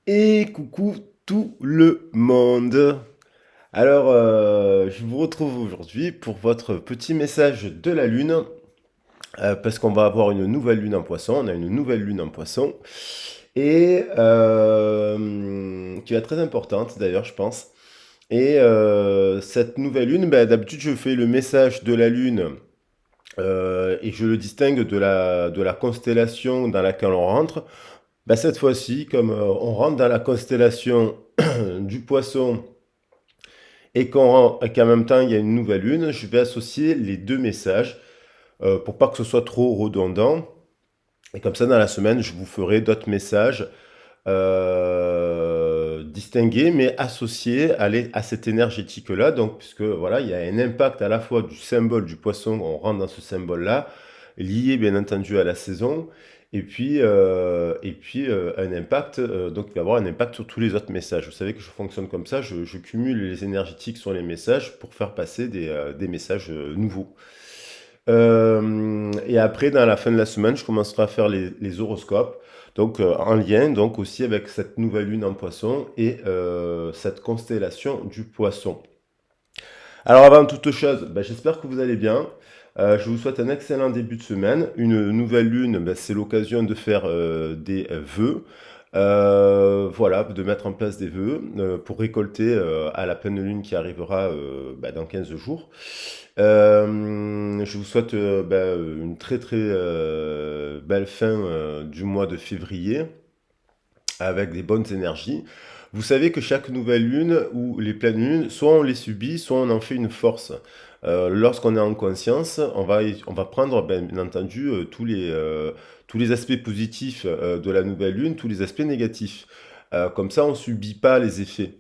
Et coucou tout le monde. Alors, je vous retrouve aujourd'hui pour votre petit message de la Lune, parce qu'on va avoir une nouvelle Lune en Poisson. On a une nouvelle Lune en Poisson, et qui va être très importante d'ailleurs, je pense. Et cette nouvelle Lune, ben, d'habitude, je fais le message de la Lune et je le distingue de la constellation dans laquelle on rentre. Bah, cette fois-ci, comme on rentre dans la constellation du Poisson et qu'en même temps il y a une nouvelle lune, je vais associer les deux messages pour pas que ce soit trop redondant. Et comme ça, dans la semaine, je vous ferai d'autres messages distingués, mais associés à cette énergétique-là. Donc, puisque voilà, il y a un impact à la fois du symbole du Poisson, on rentre dans ce symbole-là, lié bien entendu à la saison, et puis un impact, donc il va y avoir un impact sur tous les autres messages. Vous savez que je fonctionne comme ça, je cumule les énergétiques sur les messages pour faire passer des messages nouveaux. Et après, dans la fin de la semaine, je commencerai à faire les horoscopes, donc en lien donc aussi avec cette nouvelle lune en Poisson et cette constellation du Poisson. Alors avant toute chose, ben, j'espère que vous allez bien. Je vous souhaite un excellent début de semaine. Une nouvelle lune, ben, c'est l'occasion de faire des vœux. Voilà, de mettre en place des vœux pour récolter à la pleine lune qui arrivera ben, dans 15 jours. Je vous souhaite ben, une très très belle fin du mois de février avec des bonnes énergies. Vous savez que chaque nouvelle lune ou les pleines lunes, soit on les subit, soit on en fait une force. Lorsqu'on est en conscience, on va prendre bien entendu tous les aspects positifs de la nouvelle lune, tous les aspects négatifs. Comme ça, on ne subit pas les effets.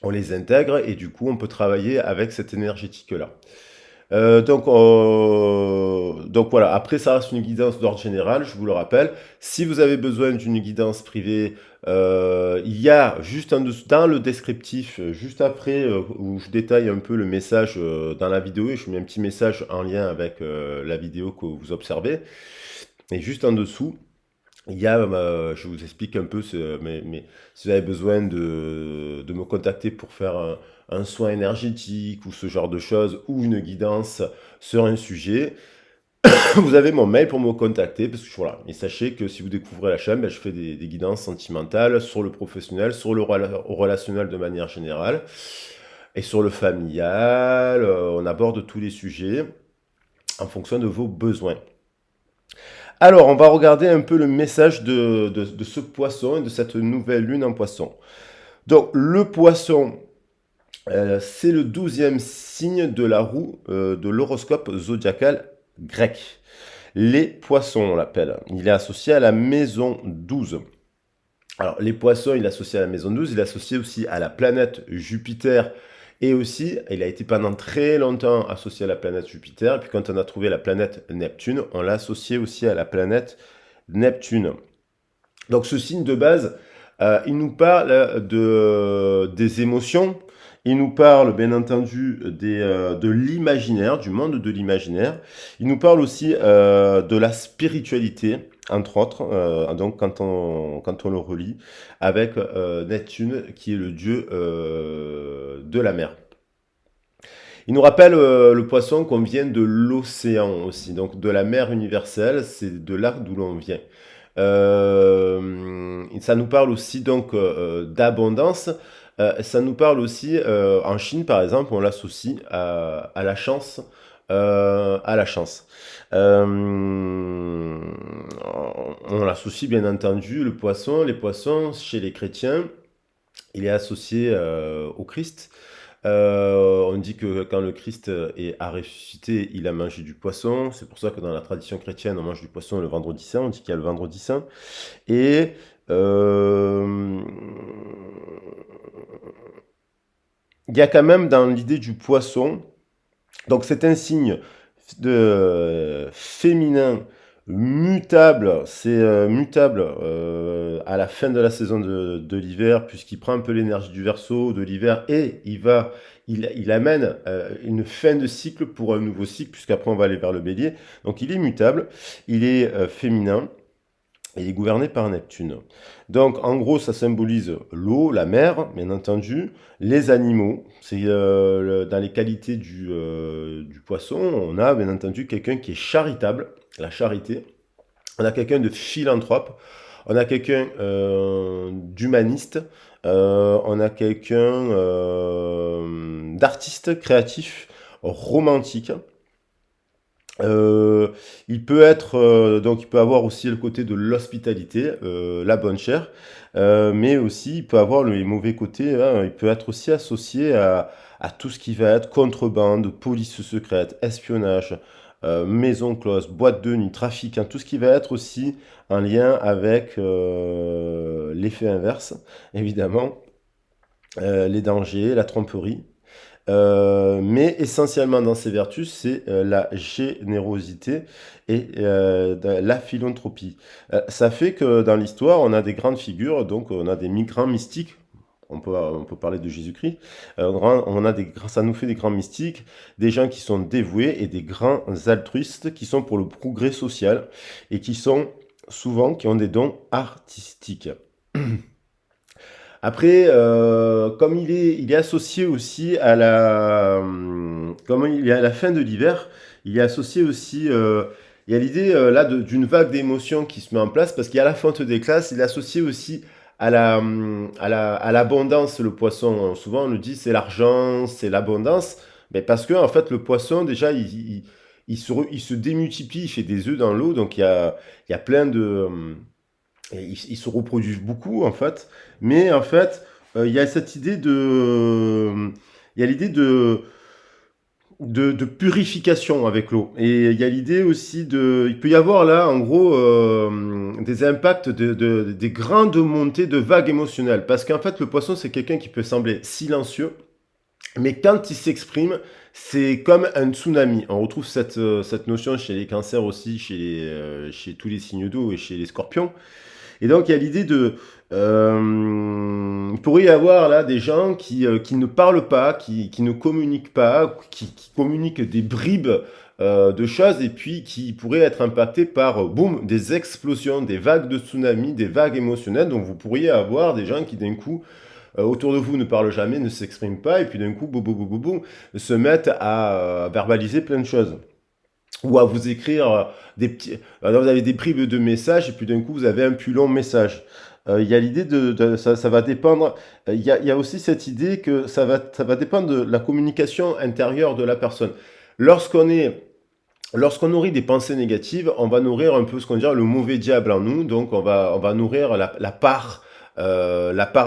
On les intègre et du coup, on peut travailler avec cette énergétique-là. Donc voilà, après ça reste une guidance d'ordre général, je vous le rappelle. Si vous avez besoin d'une guidance privée, il y a juste en dessous, dans le descriptif, juste après, où je détaille un peu le message dans la vidéo, et je mets un petit message en lien avec la vidéo que vous observez. Et juste en dessous, il y a, je vous explique un peu, mais si vous avez besoin de me contacter pour faire un soin énergétique ou ce genre de choses, ou une guidance sur un sujet, vous avez mon mail pour me contacter, parce que voilà, et sachez que si vous découvrez la chaîne, ben, je fais des guidances sentimentales sur le professionnel, sur le relationnel de manière générale, et sur le familial, on aborde tous les sujets en fonction de vos besoins. Alors, on va regarder un peu le message de ce poisson et de cette nouvelle lune en poisson. Donc, le poisson, c'est le 12e signe de la roue de l'horoscope zodiacal grec. Les poissons, on l'appelle. Il est associé à la maison 12. Alors, les poissons, il est associé à la maison 12, il est associé aussi à la planète Jupiter, et aussi, il a été pendant très longtemps associé à la planète Jupiter, et puis quand on a trouvé la planète Neptune, on l'a associé aussi à la planète Neptune. Donc ce signe de base, il nous parle des émotions, il nous parle bien entendu de l'imaginaire, du monde de l'imaginaire, il nous parle aussi de la spiritualité, entre autres, donc quand on le relie, avec Neptune qui est le dieu de la mer. Il nous rappelle le poisson qu'on vient de l'océan aussi, donc de la mer universelle, c'est de là d'où l'on vient. Ça nous parle aussi donc d'abondance. Ça nous parle aussi, en Chine par exemple, on l'associe à la chance. À la chance. On l'associe bien entendu, le poisson, les poissons chez les chrétiens, il est associé au Christ. On dit que quand le Christ a ressuscité, il a mangé du poisson. C'est pour ça que dans la tradition chrétienne, on mange du poisson le vendredi saint. On dit qu'il y a le vendredi saint. Et il y a quand même dans l'idée du poisson, donc c'est un signe de féminin mutable, c'est mutable à la fin de la saison de l'hiver, puisqu'il prend un peu l'énergie du Verseau, de l'hiver, et il amène une fin de cycle pour un nouveau cycle, puisqu'après on va aller vers le Bélier. Donc il est mutable, il est féminin. Il est gouverné par Neptune. Donc, en gros, ça symbolise l'eau, la mer, bien entendu, les animaux. C'est dans les qualités du poisson, on a bien entendu quelqu'un qui est charitable, la charité. On a quelqu'un de philanthrope. On a quelqu'un d'humaniste. On a quelqu'un d'artiste, créatif, romantique. Euh, il peut être donc il peut avoir aussi le côté de l'hospitalité, la bonne chère, mais aussi il peut avoir les mauvais côtés, hein. Il peut être aussi associé à tout ce qui va être contrebande, police secrète, espionnage, maison close, boîte de nuit, trafic, hein, tout ce qui va être aussi en lien avec l'effet inverse, évidemment, les dangers, la tromperie. Mais essentiellement dans ses vertus, c'est la générosité et la philanthropie. Ça fait que dans l'histoire, on a des grandes figures, donc on a des grands mystiques. On peut parler de Jésus-Christ. Ça nous fait des grands mystiques, des gens qui sont dévoués et des grands altruistes qui sont pour le progrès social et qui sont souvent qui ont des dons artistiques. Après, comme il est associé aussi à comme il est à la fin de l'hiver, il est associé aussi, il y a l'idée là d'une vague d'émotions qui se met en place parce qu'il y a la fonte des classes, il est associé aussi à l'abondance, le poisson. Souvent on nous dit c'est l'argent, c'est l'abondance, mais parce que en fait le poisson déjà il se démultiplie, il fait des œufs dans l'eau, donc il y a plein de et ils se reproduisent beaucoup en fait, mais en fait, il y a cette idée il y a l'idée de purification avec l'eau. Et il y a l'idée aussi il peut y avoir là, en gros, des impacts des grandes montées de vagues émotionnelles. Parce qu'en fait, le poisson, c'est quelqu'un qui peut sembler silencieux, mais quand il s'exprime, c'est comme un tsunami. On retrouve cette notion chez les cancers aussi, chez tous les signes d'eau et chez les scorpions. Et donc, il y a l'idée il pourrait y avoir là des gens qui ne parlent pas, qui ne communiquent pas, qui communiquent des bribes de choses et puis qui pourraient être impactés par, boum, des explosions, des vagues de tsunami, des vagues émotionnelles. Donc, vous pourriez avoir des gens qui, d'un coup, autour de vous ne parlent jamais, ne s'expriment pas, et puis d'un coup, boum, boum, boum, boum, boum, se mettent à verbaliser plein de choses ou à vous écrire des petits. Alors vous avez des bribes de messages et puis d'un coup vous avez un plus long message. Il y a l'idée ça va dépendre. Il y a aussi cette idée que ça va dépendre de la communication intérieure de la personne. Lorsqu'on est Lorsqu'on nourrit des pensées négatives, on va nourrir un peu ce qu'on dirait le mauvais diable en nous, donc on va nourrir la part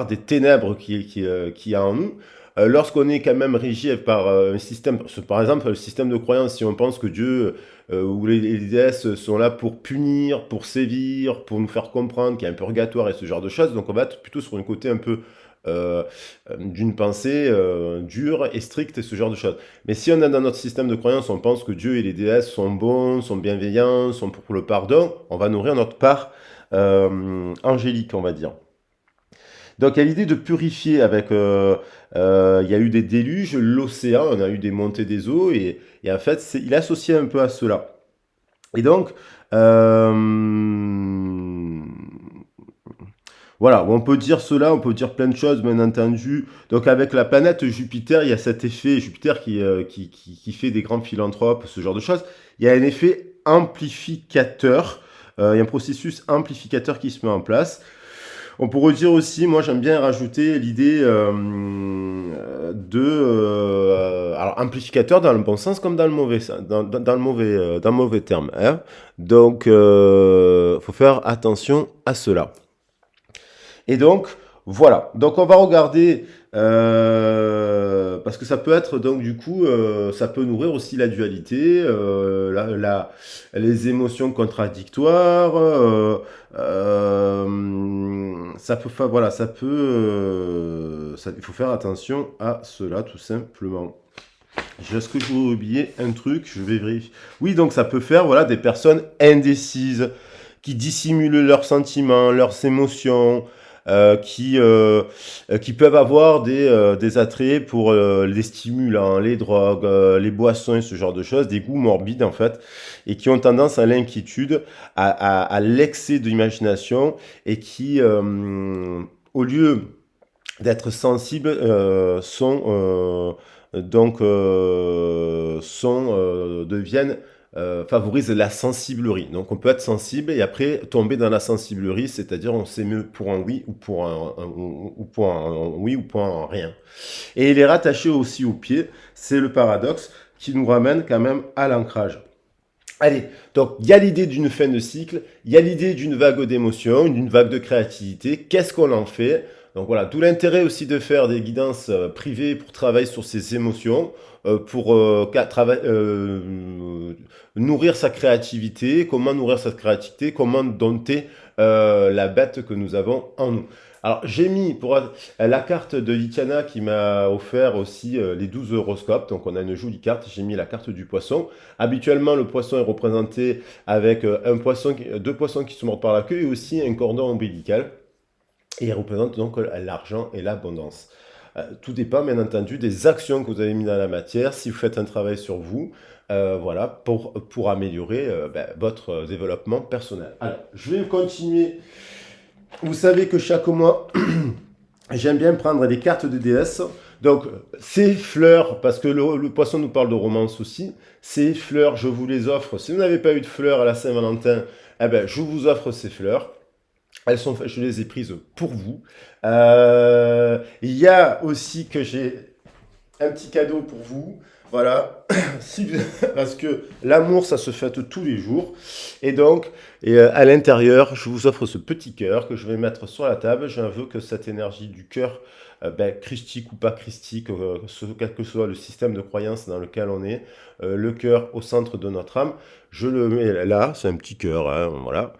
des ténèbres qui y a en nous. Lorsqu'on est quand même régi par un système, par exemple le système de croyance, si on pense que Dieu ou les déesses sont là pour punir, pour sévir, pour nous faire comprendre qu'il y a un purgatoire et ce genre de choses, donc on va être plutôt sur un côté un peu euh, d'une pensée dure et stricte et ce genre de choses. Mais si on est dans notre système de croyance, on pense que Dieu et les déesses sont bons, sont bienveillants, sont pour le pardon, on va nourrir notre part angélique, on va dire. Donc il y a l'idée de purifier avec... il y a eu des déluges, l'océan, on a eu des montées des eaux, et en fait, il est associé un peu à cela. Et donc, euh, voilà, on peut dire cela, on peut dire plein de choses, bien entendu. Donc avec la planète Jupiter, il y a cet effet Jupiter qui fait des grands philanthropes, ce genre de choses. Il y a un effet amplificateur, il y a un processus amplificateur qui se met en place. On pourrait dire aussi, moi j'aime bien rajouter l'idée alors amplificateur dans le bon sens comme dans le mauvais, dans le mauvais terme, hein. Donc, faut faire attention à cela. Et donc, voilà. Donc, on va regarder, parce que ça peut être, donc, du coup, ça peut nourrir aussi la dualité, les émotions contradictoires, ça peut, voilà, il faut faire attention à cela, tout simplement. Est-ce que je vais oublier un truc? Je vais vérifier. Oui, donc ça peut faire, voilà, des personnes indécises, qui dissimulent leurs sentiments, leurs émotions, qui peuvent avoir des attraits pour les stimulants, les drogues, les boissons et ce genre de choses, des goûts morbides en fait, et qui ont tendance à l'inquiétude, à l'excès d'imagination, et qui, au lieu d'être sensibles, deviennent favorisent la sensiblerie. Donc on peut être sensible et après tomber dans la sensiblerie, c'est-à-dire on s'émeut pour un oui ou pour ou pour un oui ou pour un rien. Et il est rattaché aussi au pied, c'est le paradoxe qui nous ramène quand même à l'ancrage. Allez, donc il y a l'idée d'une fin de cycle, il y a l'idée d'une vague d'émotions, d'une vague de créativité. Qu'est-ce qu'on en fait? Donc voilà, tout l'intérêt aussi de faire des guidances privées pour travailler sur ces émotions, pour nourrir sa créativité. Comment nourrir cette créativité? Comment dompter la bête que nous avons en nous? Alors j'ai mis pour la carte de Itiana qui m'a offert aussi les 12 horoscopes. Donc on a une jolie carte, j'ai mis la carte du poisson. Habituellement, le poisson est représenté avec deux poissons qui se mordent par la queue et aussi un cordon ombilical. Et il représente donc l'argent et l'abondance. Tout dépend bien entendu des actions que vous avez mises dans la matière. Si vous faites un travail sur vous, voilà, pour améliorer votre développement personnel. Alors, je vais continuer. Vous savez que chaque mois, j'aime bien prendre des cartes de déesses. Donc, ces fleurs, parce que le poisson nous parle de romance aussi, ces fleurs, je vous les offre. Si vous n'avez pas eu de fleurs à la Saint-Valentin, eh ben, je vous offre ces fleurs. Je les ai prises pour vous. Il y a aussi que j'ai un petit cadeau pour vous. Voilà, parce que l'amour, ça se fête tous les jours. Et donc, à l'intérieur, je vous offre ce petit cœur que je vais mettre sur la table. Je veux que cette énergie du cœur, christique ou pas christique, quel que soit le système de croyance dans lequel on est, le cœur au centre de notre âme, je le mets là, c'est un petit cœur, hein, voilà.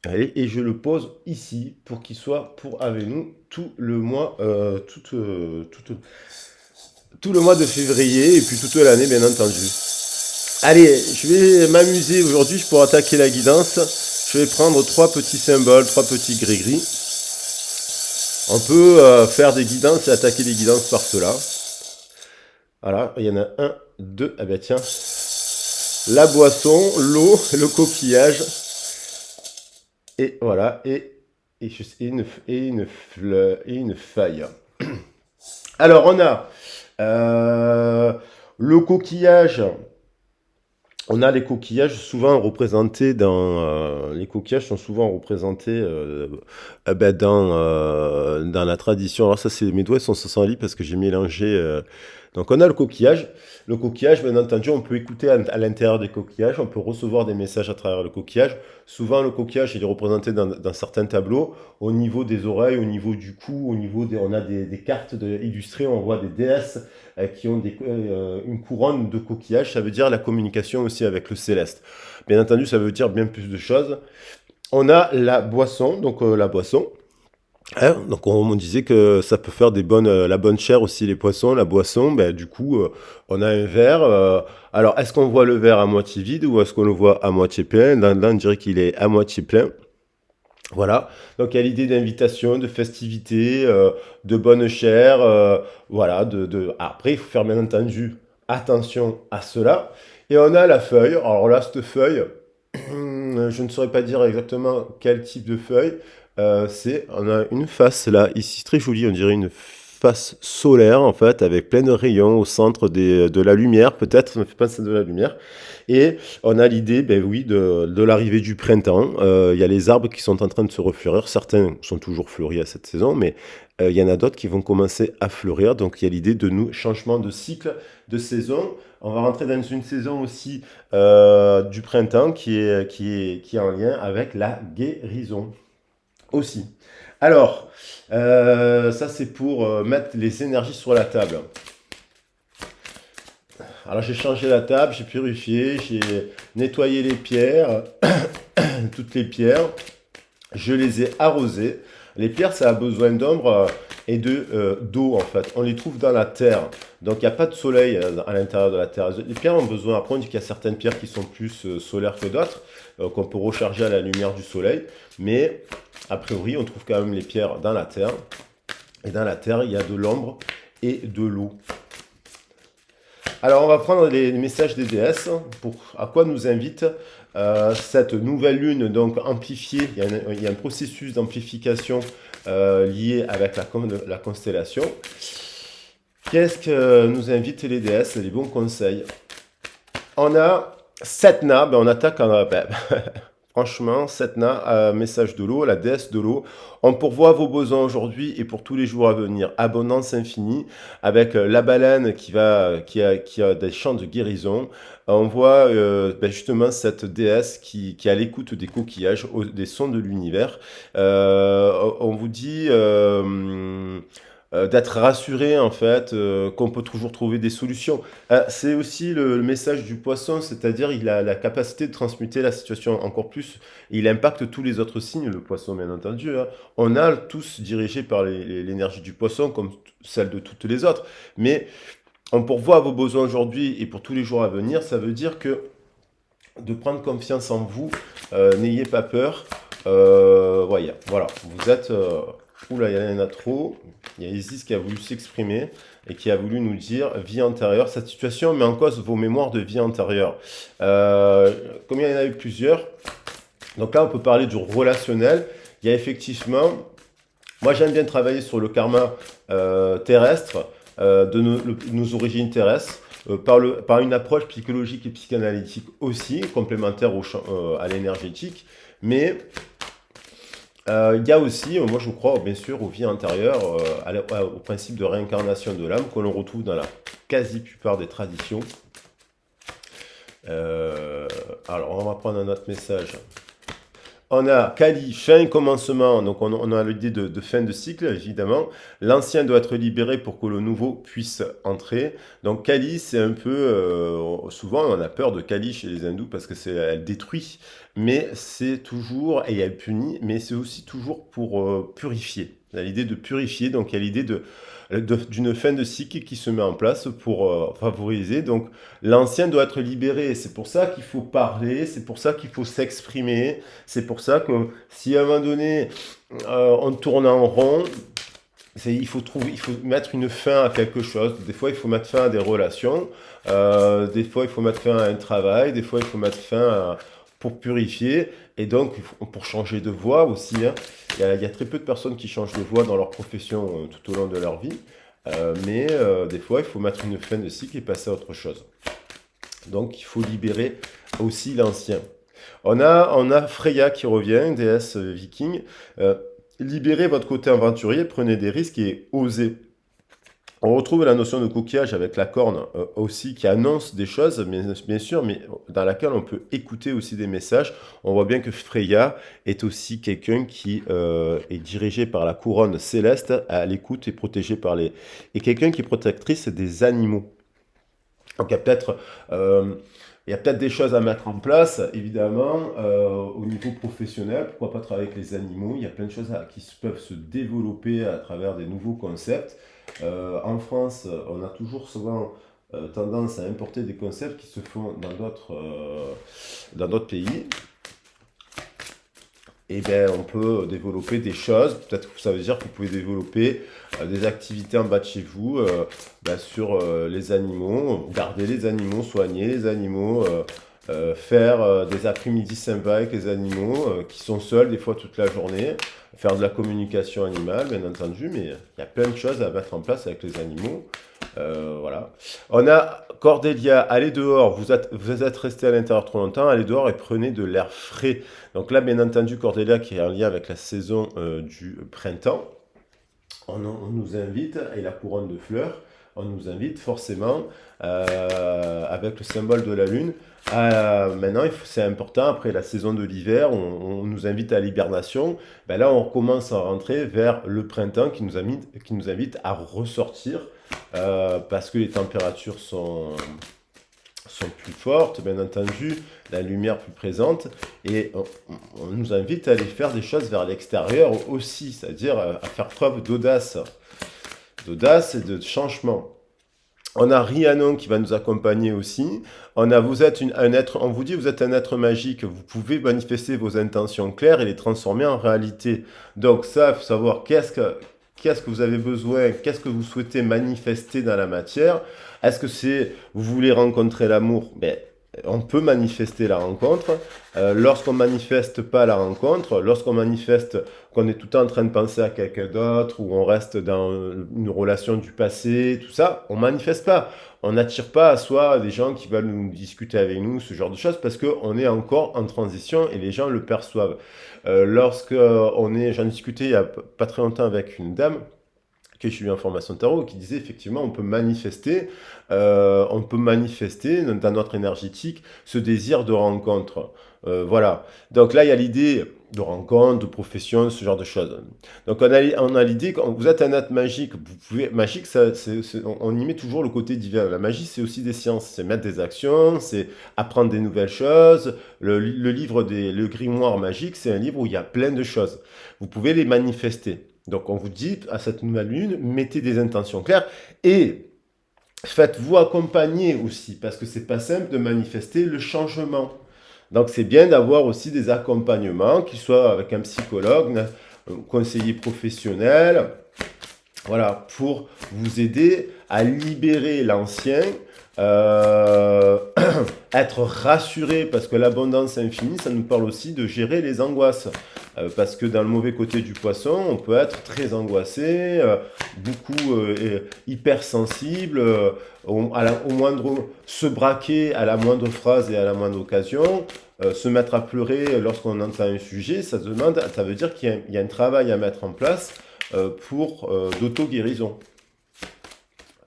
Allez, et je le pose ici pour qu'il soit avec nous tout le mois, tout le mois de février et puis toute l'année, bien entendu. Allez, je vais m'amuser aujourd'hui pour attaquer la guidance. Je vais prendre 3 petits symboles, 3 petits gris-gris. On peut faire des guidances et attaquer les guidances par cela. Voilà, il y en a 1, 2, ah ben tiens. La boisson, l'eau, le coquillage. Et voilà, et une feuille. Alors, on a le coquillage. On a les coquillages souvent représentés dans... les coquillages sont souvent représentés dans la tradition. Alors ça, mes doigts sont sans lit parce que j'ai mélangé... Donc on a le coquillage. Le coquillage, bien entendu, on peut écouter à l'intérieur des coquillages. On peut recevoir des messages à travers le coquillage. Souvent, le coquillage, il est représenté dans certains tableaux. Au niveau des oreilles, au niveau du cou, on a des cartes illustrées. On voit des déesses qui ont une couronne de coquillage. Ça veut dire la communication aussi avec le céleste. Bien entendu, ça veut dire bien plus de choses. On a la boisson, donc la boisson. Hein, donc on disait que ça peut faire la bonne chair aussi, les poissons, la boisson. Du coup, on a un verre. Alors, est-ce qu'on voit le verre à moitié vide ou est-ce qu'on le voit à moitié plein? Là, on dirait qu'il est à moitié plein. Voilà, donc il y a l'idée d'invitation, de festivité, de bonne chair, voilà. Après, il faut faire bien entendu attention à cela. Et on a la feuille. Alors là, cette feuille, je ne saurais pas dire exactement quel type de feuille. On a une face là, ici, très jolie, on dirait une face solaire en fait, avec plein de rayons au centre de la lumière, peut-être, ça me fait penser de la lumière. Et on a l'idée, oui, de l'arrivée du printemps. Il y a les arbres qui sont en train de se refleurir. Certains sont toujours fleuris à cette saison, mais il y en a d'autres qui vont commencer à fleurir. Donc il y a l'idée de changement de cycle, de saison. On va rentrer dans une saison aussi du printemps qui est en lien avec la guérison aussi. Alors, ça c'est pour mettre les énergies sur la table. Alors j'ai changé la table, j'ai purifié, j'ai nettoyé les pierres, toutes les pierres. Je les ai arrosées. Les pierres, ça a besoin d'ombre et d'eau en fait. On les trouve dans la terre. Donc il n'y a pas de soleil à l'intérieur de la terre. Les pierres ont besoin, après on dit qu'il y a certaines pierres qui sont plus solaires que d'autres. qu'on peut recharger à la lumière du soleil. Mais a priori, on trouve quand même les pierres dans la terre. Et dans la terre, il y a de l'ombre et de l'eau. Alors, on va prendre les messages des déesses. À quoi nous invite cette nouvelle lune, donc amplifiée. Il y a un processus d'amplification lié avec la constellation. Qu'est-ce que nous invitent les déesses? Les bons conseils. On a Setna, on attaque franchement, Setna, message de l'eau, la déesse de l'eau. On pourvoit vos besoins aujourd'hui et pour tous les jours à venir. Abondance infinie, avec la baleine qui a des chants de guérison. On voit justement cette déesse qui est à l'écoute des coquillages, des sons de l'univers. On vous dit d'être rassuré en fait, qu'on peut toujours trouver des solutions. C'est aussi le message du poisson, c'est-à-dire il a la capacité de transmuter la situation encore plus. Il impacte tous les autres signes, le poisson bien entendu, hein. On a tous dirigés par l'énergie du poisson comme celle de toutes les autres. Mais on pourvoit vos besoins aujourd'hui et pour tous les jours à venir, ça veut dire que de prendre confiance en vous, n'ayez pas peur. Voilà, vous êtes... Oula, il y en a trop. Il y a Isis qui a voulu s'exprimer et qui a voulu nous dire vie antérieure. Cette situation met en cause vos mémoires de vie antérieure. Comme il y en a eu plusieurs, donc là on peut parler du relationnel. Il y a effectivement, moi j'aime bien travailler sur le karma terrestre, de nos origines terrestres. Par une approche psychologique et psychanalytique aussi, complémentaire à l'énergétique, mais il y a aussi, moi je crois bien sûr aux vies antérieures, au principe de réincarnation de l'âme que l'on retrouve dans la quasi-plupart des traditions. Alors on va prendre un autre message. On a Kali, fin et commencement, donc on a l'idée de fin de cycle, évidemment. L'ancien doit être libéré pour que le nouveau puisse entrer. Donc Kali, c'est un peu... souvent, on a peur de Kali chez les hindous parce qu'elle détruit, mais c'est toujours... Et elle punit, mais c'est aussi toujours pour purifier. Il y a l'idée de purifier, donc il y a l'idée d'une fin de cycle qui se met en place pour favoriser. Donc l'ancien doit être libéré. C'est pour ça qu'il faut parler, c'est pour ça qu'il faut s'exprimer. C'est pour ça que si à un moment donné on tourne en rond, il faut mettre une fin à quelque chose. Des fois, il faut mettre fin à des relations. Des fois, il faut mettre fin à un travail. Des fois, il faut mettre fin pour purifier. Et donc, pour changer de voie aussi, hein. Il y a très peu de personnes qui changent de voie dans leur profession tout au long de leur vie. Mais des fois, il faut mettre une fin de cycle et passer à autre chose. Donc, il faut libérer aussi l'ancien. On a Freya qui revient, déesse viking. Libérez votre côté aventurier, prenez des risques et osez. On retrouve la notion de coquillage avec la corne aussi qui annonce des choses, bien sûr, mais dans laquelle on peut écouter aussi des messages. On voit bien que Freya est aussi quelqu'un qui est dirigé par la couronne céleste, à l'écoute et protégé par les... Et quelqu'un qui est protectrice des animaux. Donc il y a peut-être des choses à mettre en place, évidemment, au niveau professionnel. Pourquoi pas travailler avec les animaux? Il y a plein de choses qui peuvent se développer à travers des nouveaux concepts. En France, on a toujours souvent tendance à importer des concepts qui se font dans d'autres pays. Et bien, on peut développer des choses. Peut-être que ça veut dire que vous pouvez développer des activités en bas de chez vous sur les animaux, garder les animaux, soigner les animaux, faire des après-midi sympas avec les animaux qui sont seuls des fois toute la journée, faire de la communication animale, bien entendu, mais il y a plein de choses à mettre en place avec les animaux. Voilà. On a Cordélia, allez dehors, vous êtes resté à l'intérieur trop longtemps, allez dehors et prenez de l'air frais. Donc là, bien entendu, Cordélia qui est en lien avec la saison du printemps, on nous invite, et la couronne de fleurs, on nous invite forcément, avec le symbole de la lune, maintenant, c'est important, après la saison de l'hiver, on nous invite à l'hibernation. Ben là, on commence à rentrer vers le printemps qui nous invite à ressortir parce que les températures sont plus fortes, bien entendu, la lumière plus présente, et on nous invite à aller faire des choses vers l'extérieur aussi, c'est-à-dire à faire preuve d'audace et de changement. On a Rhiannon qui va nous accompagner aussi. Vous êtes un être, on vous dit vous êtes un être magique. Vous pouvez manifester vos intentions claires et les transformer en réalité. Donc ça, il faut savoir qu'est-ce que vous avez besoin, qu'est-ce que vous souhaitez manifester dans la matière. Est-ce que c'est, vous voulez rencontrer l'amour? Ben, on peut manifester la rencontre. Lorsqu'on manifeste pas la rencontre, lorsqu'on manifeste qu'on est tout le temps en train de penser à quelqu'un d'autre, ou on reste dans une relation du passé, tout ça, on manifeste pas. On n'attire pas à soi des gens qui veulent nous discuter avec nous, ce genre de choses, parce qu'on est encore en transition et les gens le perçoivent. J'en discutais il y a pas très longtemps avec une dame que j'ai eu en formation tarot, qui disait effectivement on peut manifester dans notre énergétique ce désir de rencontre. Voilà. Donc là, il y a l'idée de rencontre, de profession, ce genre de choses. Donc on a l'idée que vous êtes un être magique. Magique, on y met toujours le côté divin. La magie, c'est aussi des sciences. C'est mettre des actions, c'est apprendre des nouvelles choses. Le grimoire magique, c'est un livre où il y a plein de choses. Vous pouvez les manifester. Donc on vous dit, à cette nouvelle lune, mettez des intentions claires et faites-vous accompagner aussi, parce que c'est pas simple de manifester le changement. Donc c'est bien d'avoir aussi des accompagnements, qu'ils soient avec un psychologue, un conseiller professionnel, voilà, pour vous aider à libérer l'ancien, euh, être rassuré, parce que l'abondance infinie, ça nous parle aussi de gérer les angoisses. Parce que dans le mauvais côté du poisson, on peut être très angoissé, hypersensible, au moindre, se braquer à la moindre phrase et à la moindre occasion, se mettre à pleurer lorsqu'on entend un sujet, ça veut dire qu'il y a un travail à mettre en place pour d'auto-guérison.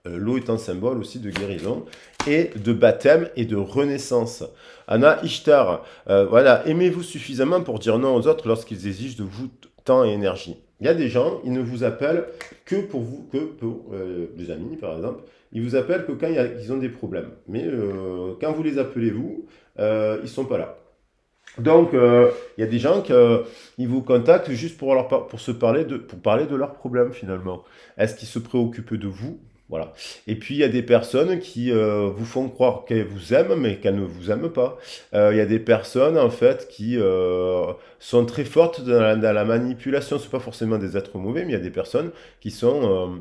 L'eau est un symbole aussi de guérison et de baptême et de renaissance. Anna Ishtar, voilà, aimez-vous suffisamment pour dire non aux autres lorsqu'ils exigent de vous temps et énergie. Il y a des gens, ils ne vous appellent que pour vous, que pour des amis par exemple, ils vous appellent que quand ils ont des problèmes. Mais quand vous les appelez vous, ils sont pas là. Donc, il y a des gens qui vous contactent juste pour parler de leurs problèmes finalement. Est-ce qu'ils se préoccupent de vous? Voilà. Et puis, il y a des personnes qui vous font croire qu'elles vous aiment, mais qu'elles ne vous aiment pas. Il y a des personnes, en fait, qui sont très fortes dans la manipulation. Ce pas forcément des êtres mauvais, mais il y a des personnes qui sont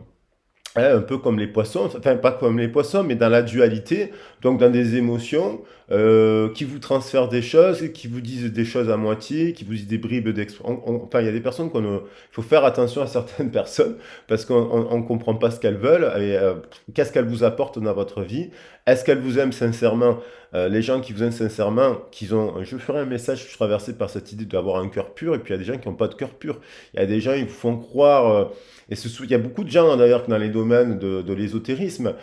un peu comme les poissons, enfin pas comme les poissons, mais dans la dualité, donc dans des émotions qui vous transfèrent des choses, qui vous disent des choses à moitié, qui vous disent des bribes d'expression. Enfin, il y a des personnes il faut faire attention à certaines personnes parce qu'on ne comprend pas ce qu'elles veulent et qu'est-ce qu'elles vous apportent dans votre vie. Est-ce qu'elles vous aiment sincèrement? Les gens qui vous aiment sincèrement, je ferai un message, je suis traversé par cette idée d'avoir un cœur pur, et puis il y a des gens qui n'ont pas de cœur pur. Il y a des gens, ils vous font croire. Il y a beaucoup de gens d'ailleurs dans les domaines de l'ésotérisme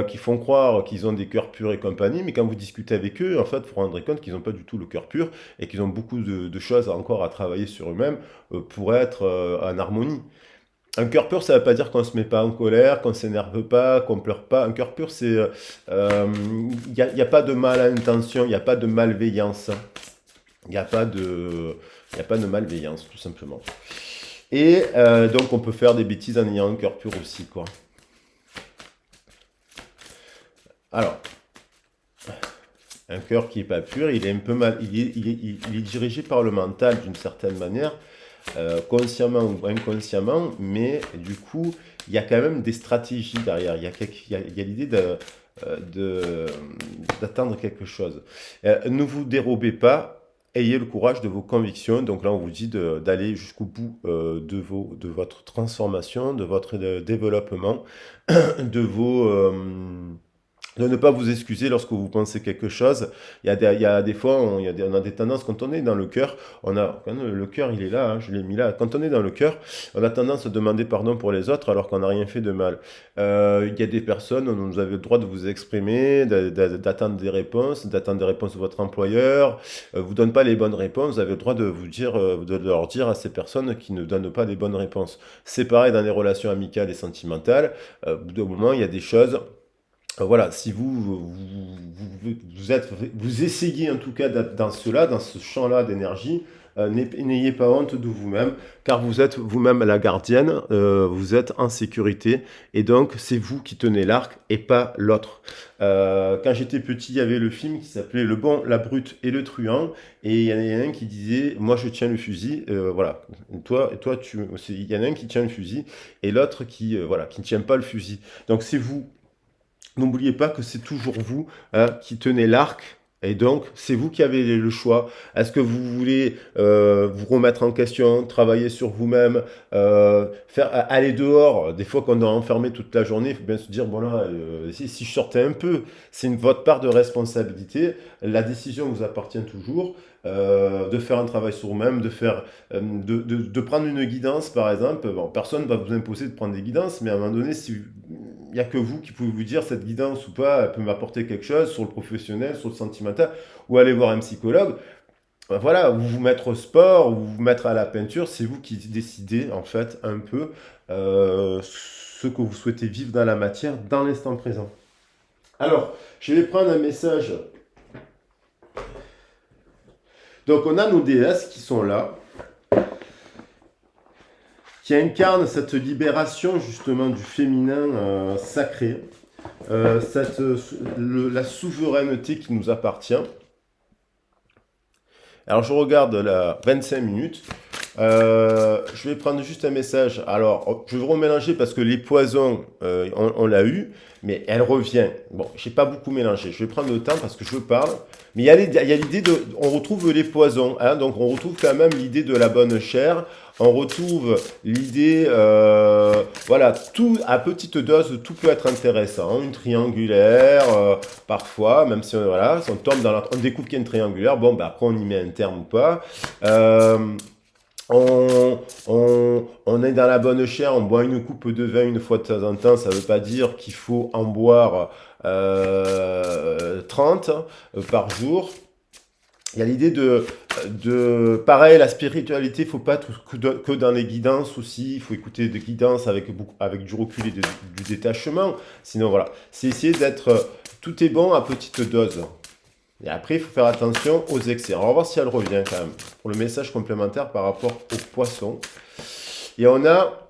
qui font croire qu'ils ont des cœurs purs et compagnie, mais quand vous discutez avec eux, en fait, vous vous rendrez compte qu'ils n'ont pas du tout le cœur pur et qu'ils ont beaucoup de choses encore à travailler sur eux-mêmes pour être en harmonie. Un cœur pur, ça ne veut pas dire qu'on ne se met pas en colère, qu'on ne s'énerve pas, qu'on ne pleure pas. Un cœur pur, y a pas de mal à intention, il n'y a pas de malveillance. Il n'y a pas de, il y a pas de malveillance, tout simplement. Et donc, on peut faire des bêtises en ayant un cœur pur aussi, quoi. Alors, un cœur qui n'est pas pur, il est un peu mal, il est dirigé par le mental d'une certaine manière, consciemment ou inconsciemment, mais du coup, il y a quand même des stratégies derrière. Il y a l'idée d'attendre quelque chose. Ne vous dérobez pas. Ayez le courage de vos convictions. Donc là, on vous dit d'aller jusqu'au bout de votre transformation, de votre développement, de ne pas vous excuser lorsque vous pensez quelque chose. Il y a des fois, on a des tendances, quand on est dans le cœur, quand le cœur il est là, hein, je l'ai mis là, quand on est dans le cœur, on a tendance à demander pardon pour les autres alors qu'on n'a rien fait de mal. Il y a des personnes, vous avez le droit de vous exprimer, d'attendre des réponses de votre employeur, vous donne pas les bonnes réponses, vous avez le droit de leur dire à ces personnes qui ne donnent pas les bonnes réponses. C'est pareil dans les relations amicales et sentimentales, au bout d'un moment, il y a des choses. Voilà, si vous essayez en tout cas d'être dans ce champ-là d'énergie, n'ayez pas honte de vous-même, car vous êtes vous-même la gardienne, vous êtes en sécurité, et donc c'est vous qui tenez l'arc et pas l'autre. Quand j'étais petit, il y avait le film qui s'appelait Le bon, la brute et le truand, et il y en a un qui disait, moi je tiens le fusil, voilà, il y en a un qui tient le fusil, et l'autre voilà, qui ne tient pas le fusil. Donc c'est vous. N'oubliez pas que c'est toujours vous, hein, qui tenez l'arc. Et donc, c'est vous qui avez le choix. Est-ce que vous voulez vous remettre en question, travailler sur vous-même, aller dehors? Des fois, quand on est enfermé toute la journée, il faut bien se dire, bon là, si je sortais un peu, c'est votre part de responsabilité. La décision vous appartient toujours. De faire un travail sur vous-même, de prendre une guidance, par exemple. Bon, personne ne va vous imposer de prendre des guidances, mais à un moment donné, si il n'y a que vous qui pouvez vous dire cette guidance ou pas, elle peut m'apporter quelque chose sur le professionnel, sur le sentimental, ou aller voir un psychologue. Ben voilà, ou vous mettre au sport, ou vous mettre à la peinture, c'est vous qui décidez en fait un peu ce que vous souhaitez vivre dans la matière, dans l'instant présent. Alors, je vais prendre un message. Donc on a nos déesses qui sont là, qui incarnent cette libération justement du féminin sacré, la souveraineté qui nous appartient. Alors je regarde la 25 minutes. Je vais prendre juste un message. Alors, je vais remélanger parce que les poisons, on l'a eu, mais elle revient. Bon, j'ai pas beaucoup mélangé. Je vais prendre le temps parce que je parle. Mais il y a l'idée de... On retrouve les poisons, hein, donc on retrouve quand même l'idée de la bonne chair. On retrouve l'idée... voilà, tout à petite dose, tout peut être intéressant. Une triangulaire, parfois, même si voilà, si on tombe on découvre qu'il y a une triangulaire, bon, bah, après on y met un terme ou pas. On est dans la bonne chair, on boit une coupe de vin une fois de temps en temps, ça ne veut pas dire qu'il faut en boire 30 par jour. Il y a l'idée pareil, la spiritualité, il ne faut pas être que dans les guidances aussi, il faut écouter des guidances avec du recul et du détachement. Sinon, voilà, c'est essayer d'être, tout est bon à petite dose. Et après, il faut faire attention aux excès. Alors, on va voir si elle revient quand même, pour le message complémentaire par rapport aux poissons. Et on a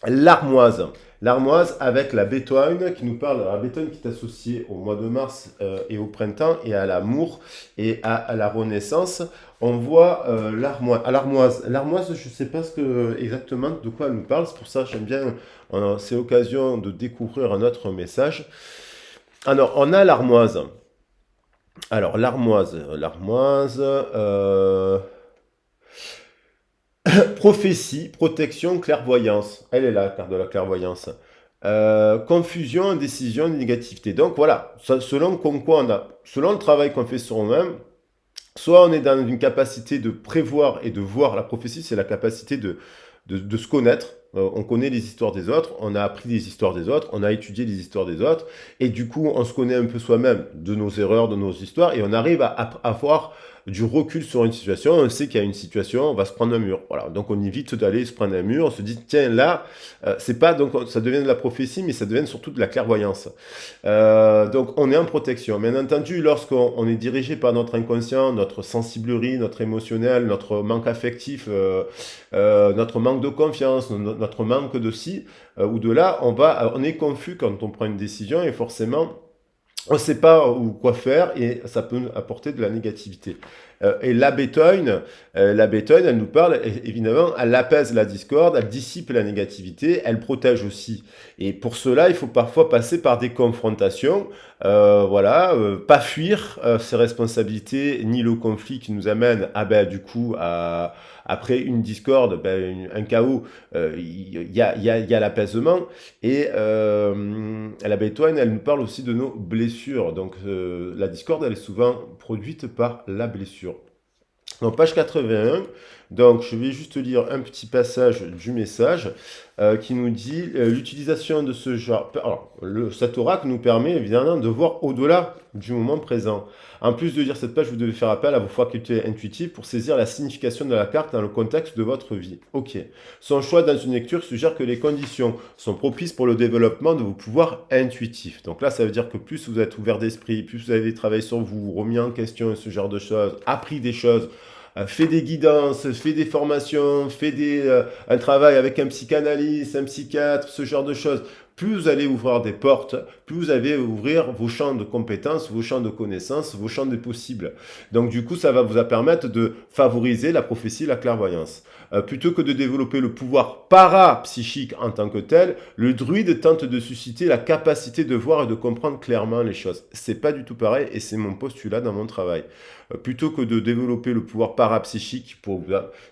l'armoise. L'armoise avec la bétoine qui nous parle, la bétoine qui est associée au mois de mars et au printemps et à l'amour et à la renaissance. On voit l'armoise. L'armoise, je ne sais pas exactement de quoi elle nous parle. C'est pour ça que j'aime bien, c'est l'occasion de découvrir un autre message. Alors, on a l'armoise. Alors, l'armoise, prophétie, protection, clairvoyance. Elle est là, la carte de la clairvoyance. Confusion, indécision, négativité. Donc voilà, selon le travail qu'on fait sur nous-mêmes, soit on est dans une capacité de prévoir et de voir. La prophétie, c'est la capacité de se connaître. On connaît les histoires des autres, on a appris des histoires des autres, on a étudié les histoires des autres, et du coup, on se connaît un peu soi-même de nos erreurs, de nos histoires, et on arrive à avoir du recul sur une situation. On sait qu'il y a une situation, on va se prendre un mur. Voilà, donc on évite d'aller se prendre un mur. On se dit tiens là, c'est pas donc ça devient de la prophétie, mais ça devient surtout de la clairvoyance. Donc on est en protection. Bien entendu, lorsqu'on est dirigé par notre inconscient, notre sensiblerie, notre émotionnel, notre manque affectif, notre manque de confiance, notre manque de ci ou de là, on est confus quand on prend une décision et forcément on ne sait pas quoi faire et ça peut apporter de la négativité. Et la bétoine, elle nous parle, évidemment, elle apaise la discorde, elle dissipe la négativité, elle protège aussi. Et pour cela, il faut parfois passer par des confrontations, pas fuir ses responsabilités ni le conflit qui nous amène du coup après une discorde, un chaos, il y a l'apaisement. Et la bétoine, elle nous parle aussi de nos blessures. Donc la discorde, elle est souvent produite par la blessure. Donc page 81, donc je vais juste lire un petit passage du message qui nous dit l'utilisation de ce genre. Alors, cet oracle nous permet évidemment de voir au-delà du moment présent. En plus de lire cette page, vous devez faire appel à vos facultés intuitives pour saisir la signification de la carte dans le contexte de votre vie. Ok. Son choix dans une lecture suggère que les conditions sont propices pour le développement de vos pouvoirs intuitifs. Donc là, ça veut dire que plus vous êtes ouvert d'esprit, plus vous avez travaillé sur vous, remis en question ce genre de choses, appris des choses, fais des guidances, fais des formations, un travail avec un psychanalyste, un psychiatre, ce genre de choses. Plus vous allez ouvrir des portes, plus vous allez ouvrir vos champs de compétences, vos champs de connaissances, vos champs de possibles. Donc du coup, ça va vous permettre de favoriser la prophétie et la clairvoyance. Plutôt que de développer le pouvoir parapsychique en tant que tel, le druide tente de susciter la capacité de voir et de comprendre clairement les choses. C'est pas du tout pareil et c'est mon postulat dans mon travail. Plutôt que de développer le pouvoir parapsychique,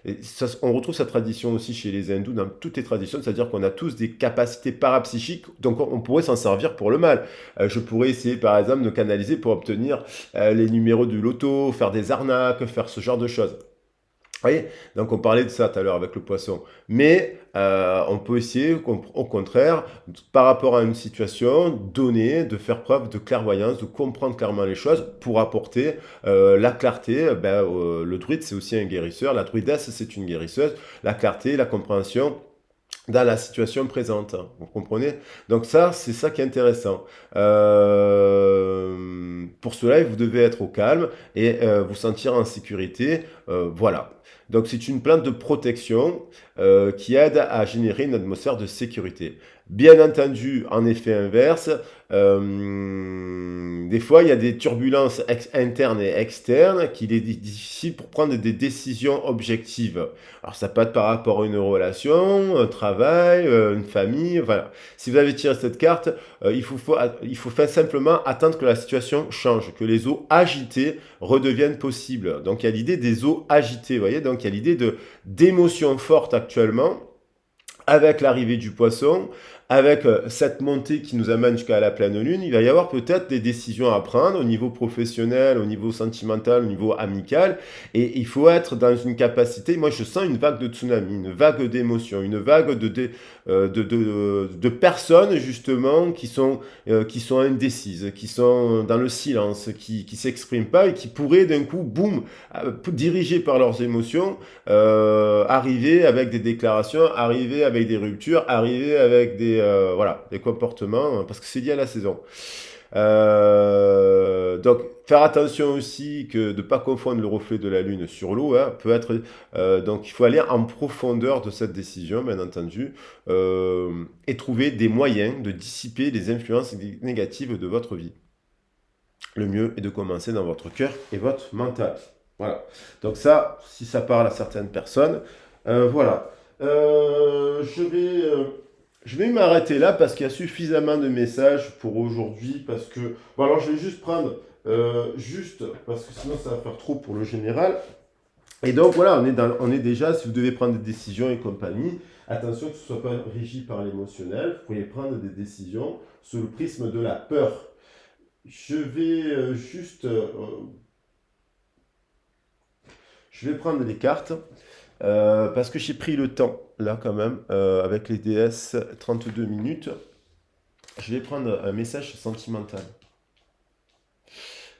et ça, on retrouve cette tradition aussi chez les hindous dans toutes les traditions, c'est-à-dire qu'on a tous des capacités parapsychiques, donc on pourrait s'en servir pour le mal. Je pourrais essayer par exemple de canaliser pour obtenir les numéros du loto, faire des arnaques, faire ce genre de choses. Vous voyez, donc on parlait de ça tout à l'heure avec le poisson. Mais on peut essayer, au contraire, par rapport à une situation donnée, de faire preuve de clairvoyance, de comprendre clairement les choses pour apporter la clarté. Le druide, c'est aussi un guérisseur. La druidesse, c'est une guérisseuse. La clarté, la compréhension dans la situation présente. Vous comprenez? Donc ça, c'est ça qui est intéressant. Pour cela, vous devez être au calme et vous sentir en sécurité. Voilà. Donc c'est une plante de protection qui aide à générer une atmosphère de sécurité. Bien entendu, en effet inverse, des fois il y a des turbulences internes et externes qu'il est difficile pour prendre des décisions objectives. Alors ça peut être par rapport à une relation, un travail, une famille, voilà. Si vous avez tiré cette carte, il faut faire simplement attendre que la situation change, que les eaux agitées redeviennent possibles. Donc il y a l'idée des eaux agitées, vous voyez, donc il y a l'idée d'émotions fortes actuellement, avec l'arrivée du poisson, avec cette montée qui nous amène jusqu'à la pleine lune, il va y avoir peut-être des décisions à prendre au niveau professionnel, au niveau sentimental, au niveau amical, et il faut être dans une capacité, moi je sens une vague de tsunami, une vague d'émotions, une vague de personnes justement qui sont indécises, qui sont dans le silence, qui s'expriment pas et qui pourraient d'un coup, boum, dirigés par leurs émotions, arriver avec des déclarations, arriver avec des ruptures, arriver avec des comportements, parce que c'est lié à la saison. Donc, faire attention aussi de ne pas confondre le reflet de la lune sur l'eau, hein, peut être. Donc, il faut aller en profondeur de cette décision, bien entendu, et trouver des moyens de dissiper les influences négatives de votre vie. Le mieux est de commencer dans votre cœur et votre mental. Voilà. Donc ça, si ça parle à certaines personnes, voilà. Je vais m'arrêter là parce qu'il y a suffisamment de messages pour aujourd'hui. Parce que, bon, alors je vais juste prendre, parce que sinon ça va faire trop pour le général. Et donc voilà, on est déjà, si vous devez prendre des décisions et compagnie, attention que ce ne soit pas régi par l'émotionnel. Vous pourriez prendre des décisions sous le prisme de la peur. Je vais je vais prendre les cartes. Parce que j'ai pris le temps, là quand même, avec les DS, 32 minutes. Je vais prendre un message sentimental.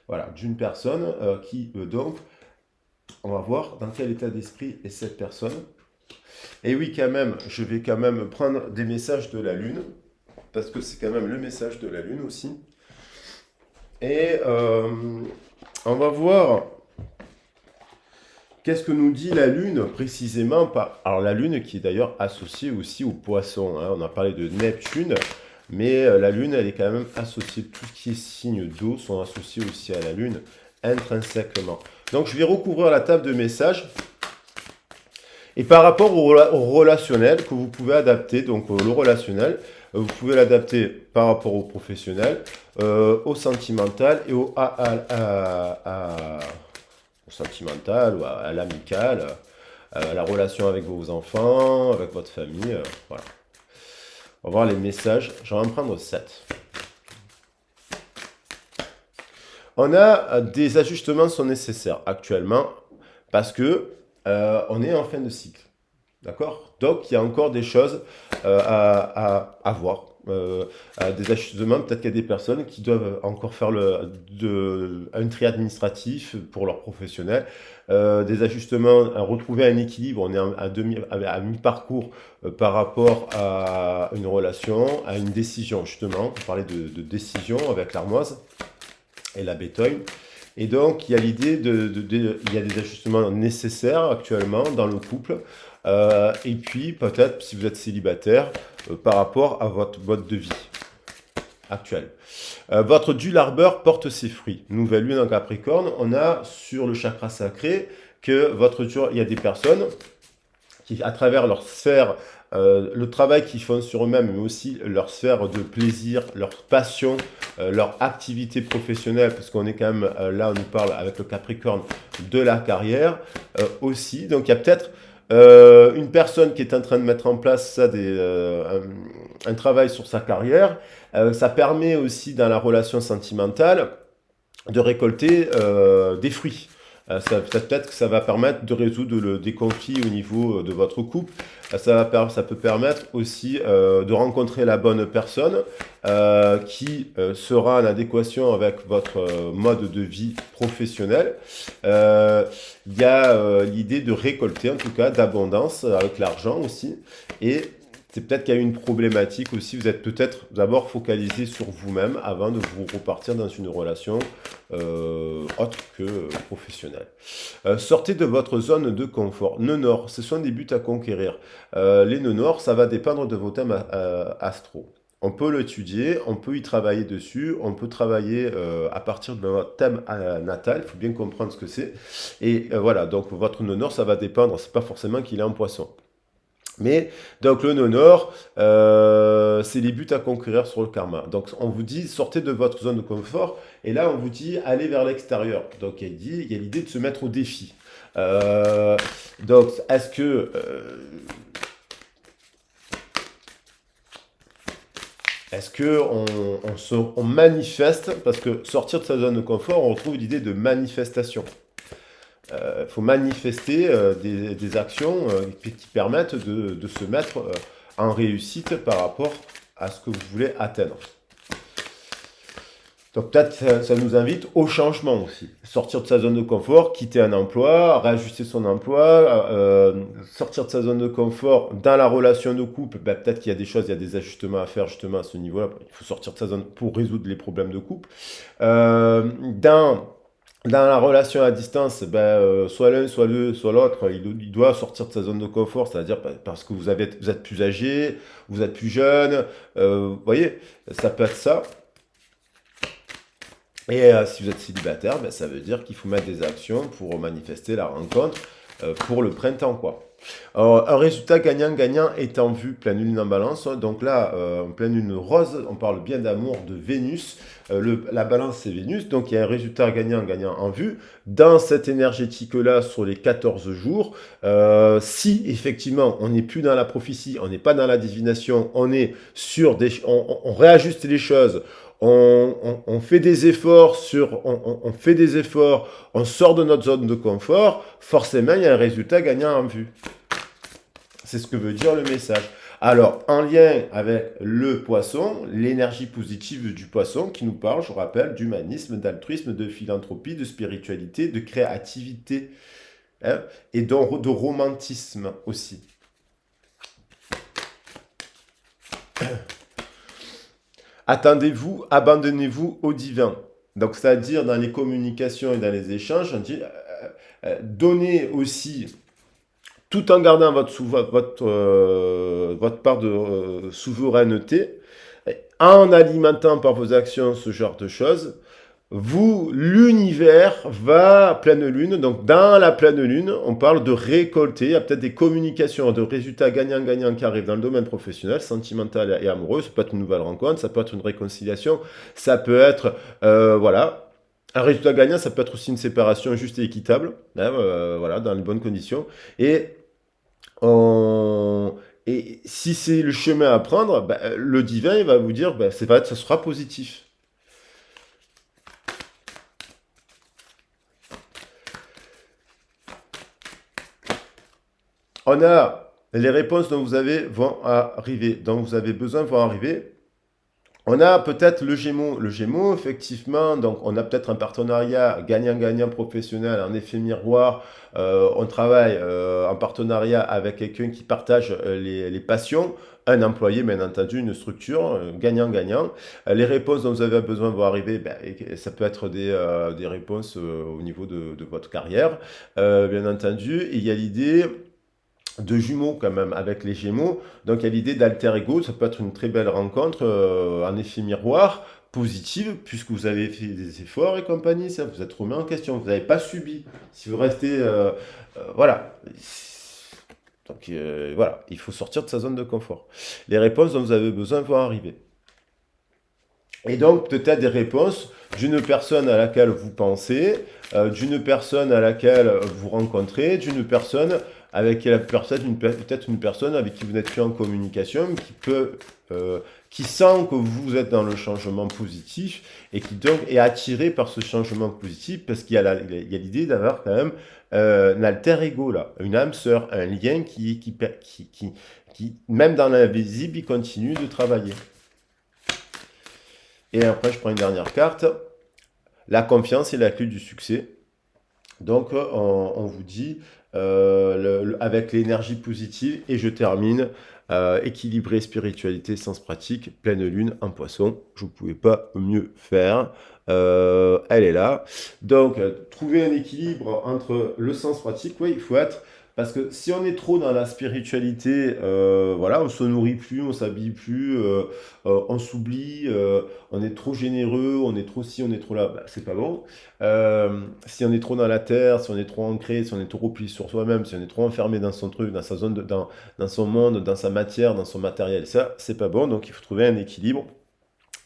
Voilà, d'une personne donc, on va voir dans quel état d'esprit est cette personne. Et oui, quand même, je vais quand même prendre des messages de la Lune, parce que c'est quand même le message de la Lune aussi. Et on va voir qu'est-ce que nous dit la Lune précisément. Alors la Lune qui est d'ailleurs associée aussi au poisson, hein. On a parlé de Neptune, mais la Lune elle est quand même associée, tout ce qui est signe d'eau sont associés aussi à la Lune intrinsèquement. Donc je vais recouvrir la table de messages. Et par rapport au relationnel que vous pouvez adapter, donc le relationnel, vous pouvez l'adapter par rapport au professionnel, au sentimental et au sentimental ou à l'amical, à la relation avec vos enfants, avec votre famille. Voilà. On va voir les messages. Je vais en prendre 7. On a des ajustements sont nécessaires actuellement parce que on est en fin de cycle. D'accord? Donc, il y a encore des choses à voir. Des ajustements, peut-être qu'il y a des personnes qui doivent encore faire un tri administratif pour leurs professionnels. Des ajustements, à retrouver un équilibre. On est à mi-parcours par rapport à une relation, à une décision, justement. On parlait de décision avec l'armoise et la bétogne. Et donc, il y a l'idée il y a des ajustements nécessaires actuellement dans le couple. Et puis, peut-être, si vous êtes célibataire, par rapport à votre mode de vie actuel. Votre due labeur porte ses fruits. Nouvelle lune en Capricorne, on a sur le chakra sacré que il y a des personnes qui, à travers leur sphère, le travail qu'ils font sur eux-mêmes, mais aussi leur sphère de plaisir, leur passion, leur activité professionnelle, parce qu'on est quand même, là on nous parle avec le Capricorne de la carrière aussi. Donc il y a peut-être une personne qui est en train de mettre en place ça, un travail sur sa carrière. Ça permet aussi dans la relation sentimentale de récolter des fruits. Peut-être que ça va permettre de résoudre des conflits au niveau de votre couple. Ça peut permettre aussi de rencontrer la bonne personne qui sera en adéquation avec votre mode de vie professionnel. Il y a l'idée de récolter, en tout cas, d'abondance avec l'argent aussi. Et c'est peut-être qu'il y a une problématique aussi. Vous êtes peut-être d'abord focalisé sur vous-même avant de vous repartir dans une relation autre que professionnelle. Sortez de votre zone de confort. Nœud nord, ce sont des buts à conquérir. Les nœuds nord, ça va dépendre de vos thèmes astro. On peut l'étudier, on peut y travailler dessus, on peut travailler à partir de votre thème natal, il faut bien comprendre ce que c'est. Et voilà, donc votre nœud nord, ça va dépendre, c'est pas forcément qu'il est en poisson. Mais donc le nœud nord, c'est les buts à conquérir sur le karma. Donc on vous dit sortez de votre zone de confort, et là on vous dit allez vers l'extérieur. Donc il y a l'idée de se mettre au défi. Donc est-ce que on manifeste, parce que sortir de sa zone de confort, on retrouve l'idée de manifestation. Il faut manifester des actions qui permettent de se mettre en réussite par rapport à ce que vous voulez atteindre. Donc peut-être ça nous invite au changement aussi. Sortir de sa zone de confort, quitter un emploi, réajuster son emploi, sortir de sa zone de confort dans la relation de couple. Ben, peut-être qu'il y a des choses, il y a des ajustements à faire justement à ce niveau-là. Il faut sortir de sa zone pour résoudre les problèmes de couple. Dans la relation à distance, soit l'un, soit l'autre, il doit sortir de sa zone de confort, c'est-à-dire parce que vous êtes plus âgé, vous êtes plus jeune, vous voyez, ça peut être ça. Et si vous êtes célibataire, ça veut dire qu'il faut mettre des actions pour manifester la rencontre pour le printemps, quoi. Alors, un résultat gagnant-gagnant est en vue, pleine lune en balance. Donc là, en pleine lune rose, on parle bien d'amour de Vénus. La balance, c'est Vénus. Donc il y a un résultat gagnant-gagnant en vue. Dans cette énergétique-là, sur les 14 jours, si effectivement on n'est plus dans la prophétie, on n'est pas dans la divination, on est sur on réajuste les choses. On fait des efforts on fait des efforts, on sort de notre zone de confort, forcément il y a un résultat gagnant en vue. C'est ce que veut dire le message. Alors, en lien avec le poisson, l'énergie positive du poisson qui nous parle, je rappelle, d'humanisme, d'altruisme, de philanthropie, de spiritualité, de créativité, hein, et de romantisme aussi. Attendez-vous, abandonnez-vous au divin. Donc, c'est-à-dire dans les communications et dans les échanges, on dit donnez aussi, tout en gardant votre part de souveraineté, en alimentant par vos actions ce genre de choses, l'univers va pleine lune. Donc, dans la pleine lune, on parle de récolter. Il y a peut-être des communications, de résultats gagnants-gagnants qui arrivent dans le domaine professionnel, sentimental et amoureux. Ça peut être une nouvelle rencontre, ça peut être une réconciliation, ça peut être, voilà. Un résultat gagnant, ça peut être aussi une séparation juste et équitable, hein, voilà, dans les bonnes conditions. Et si c'est le chemin à prendre, le divin il va vous dire, ça sera positif. On a les réponses dont vous avez besoin vont arriver. On a peut-être le Gémeaux. Le Gémeaux, effectivement, donc on a peut-être un partenariat gagnant-gagnant professionnel, un effet miroir. On travaille en partenariat avec quelqu'un qui partage les passions. un employé, bien entendu, une structure, gagnant-gagnant. Les réponses dont vous avez besoin vont arriver, ben, et ça peut être des réponses au niveau de votre carrière, bien entendu. Et il y a l'idée de jumeaux quand même avec les Gémeaux. Donc il y a l'idée d'alter ego, ça peut être une très belle rencontre, en effet miroir, positive, puisque vous avez fait des efforts et compagnie, ça vous êtes remis en question, vous n'avez pas subi. Si vous restez, voilà. Donc voilà, il faut sortir de sa zone de confort. Les réponses dont vous avez besoin vont arriver. Et donc, peut-être des réponses d'une personne à laquelle vous pensez, d'une personne à laquelle vous rencontrez, d'une personne avec la personne, peut-être une personne avec qui vous n'êtes plus en communication, qui sent que vous êtes dans le changement positif et qui donc est attiré par ce changement positif parce qu'il y a il y a l'idée d'avoir quand même un alter ego là, une âme sœur, un lien qui, même dans l'invisible, il continue de travailler. Et après, je prends une dernière carte. La confiance est la clé du succès. Donc, on vous dit, avec l'énergie positive, et je termine, équilibré, spiritualité, sens pratique, pleine lune en poisson. Je ne pouvais pas mieux faire. Elle est là. Donc, trouver un équilibre entre le sens pratique, oui, il faut être... Parce que si on est trop dans la spiritualité, voilà, on se nourrit plus, on s'habille plus, on s'oublie, on est trop généreux, on est trop ci, on est trop là, bah, c'est pas bon. Si on est trop dans la terre, si on est trop ancré, si on est trop replié sur soi-même, si on est trop enfermé dans son truc, dans sa zone, dans son monde, dans sa matière, dans son matériel, ça, c'est pas bon. Donc il faut trouver un équilibre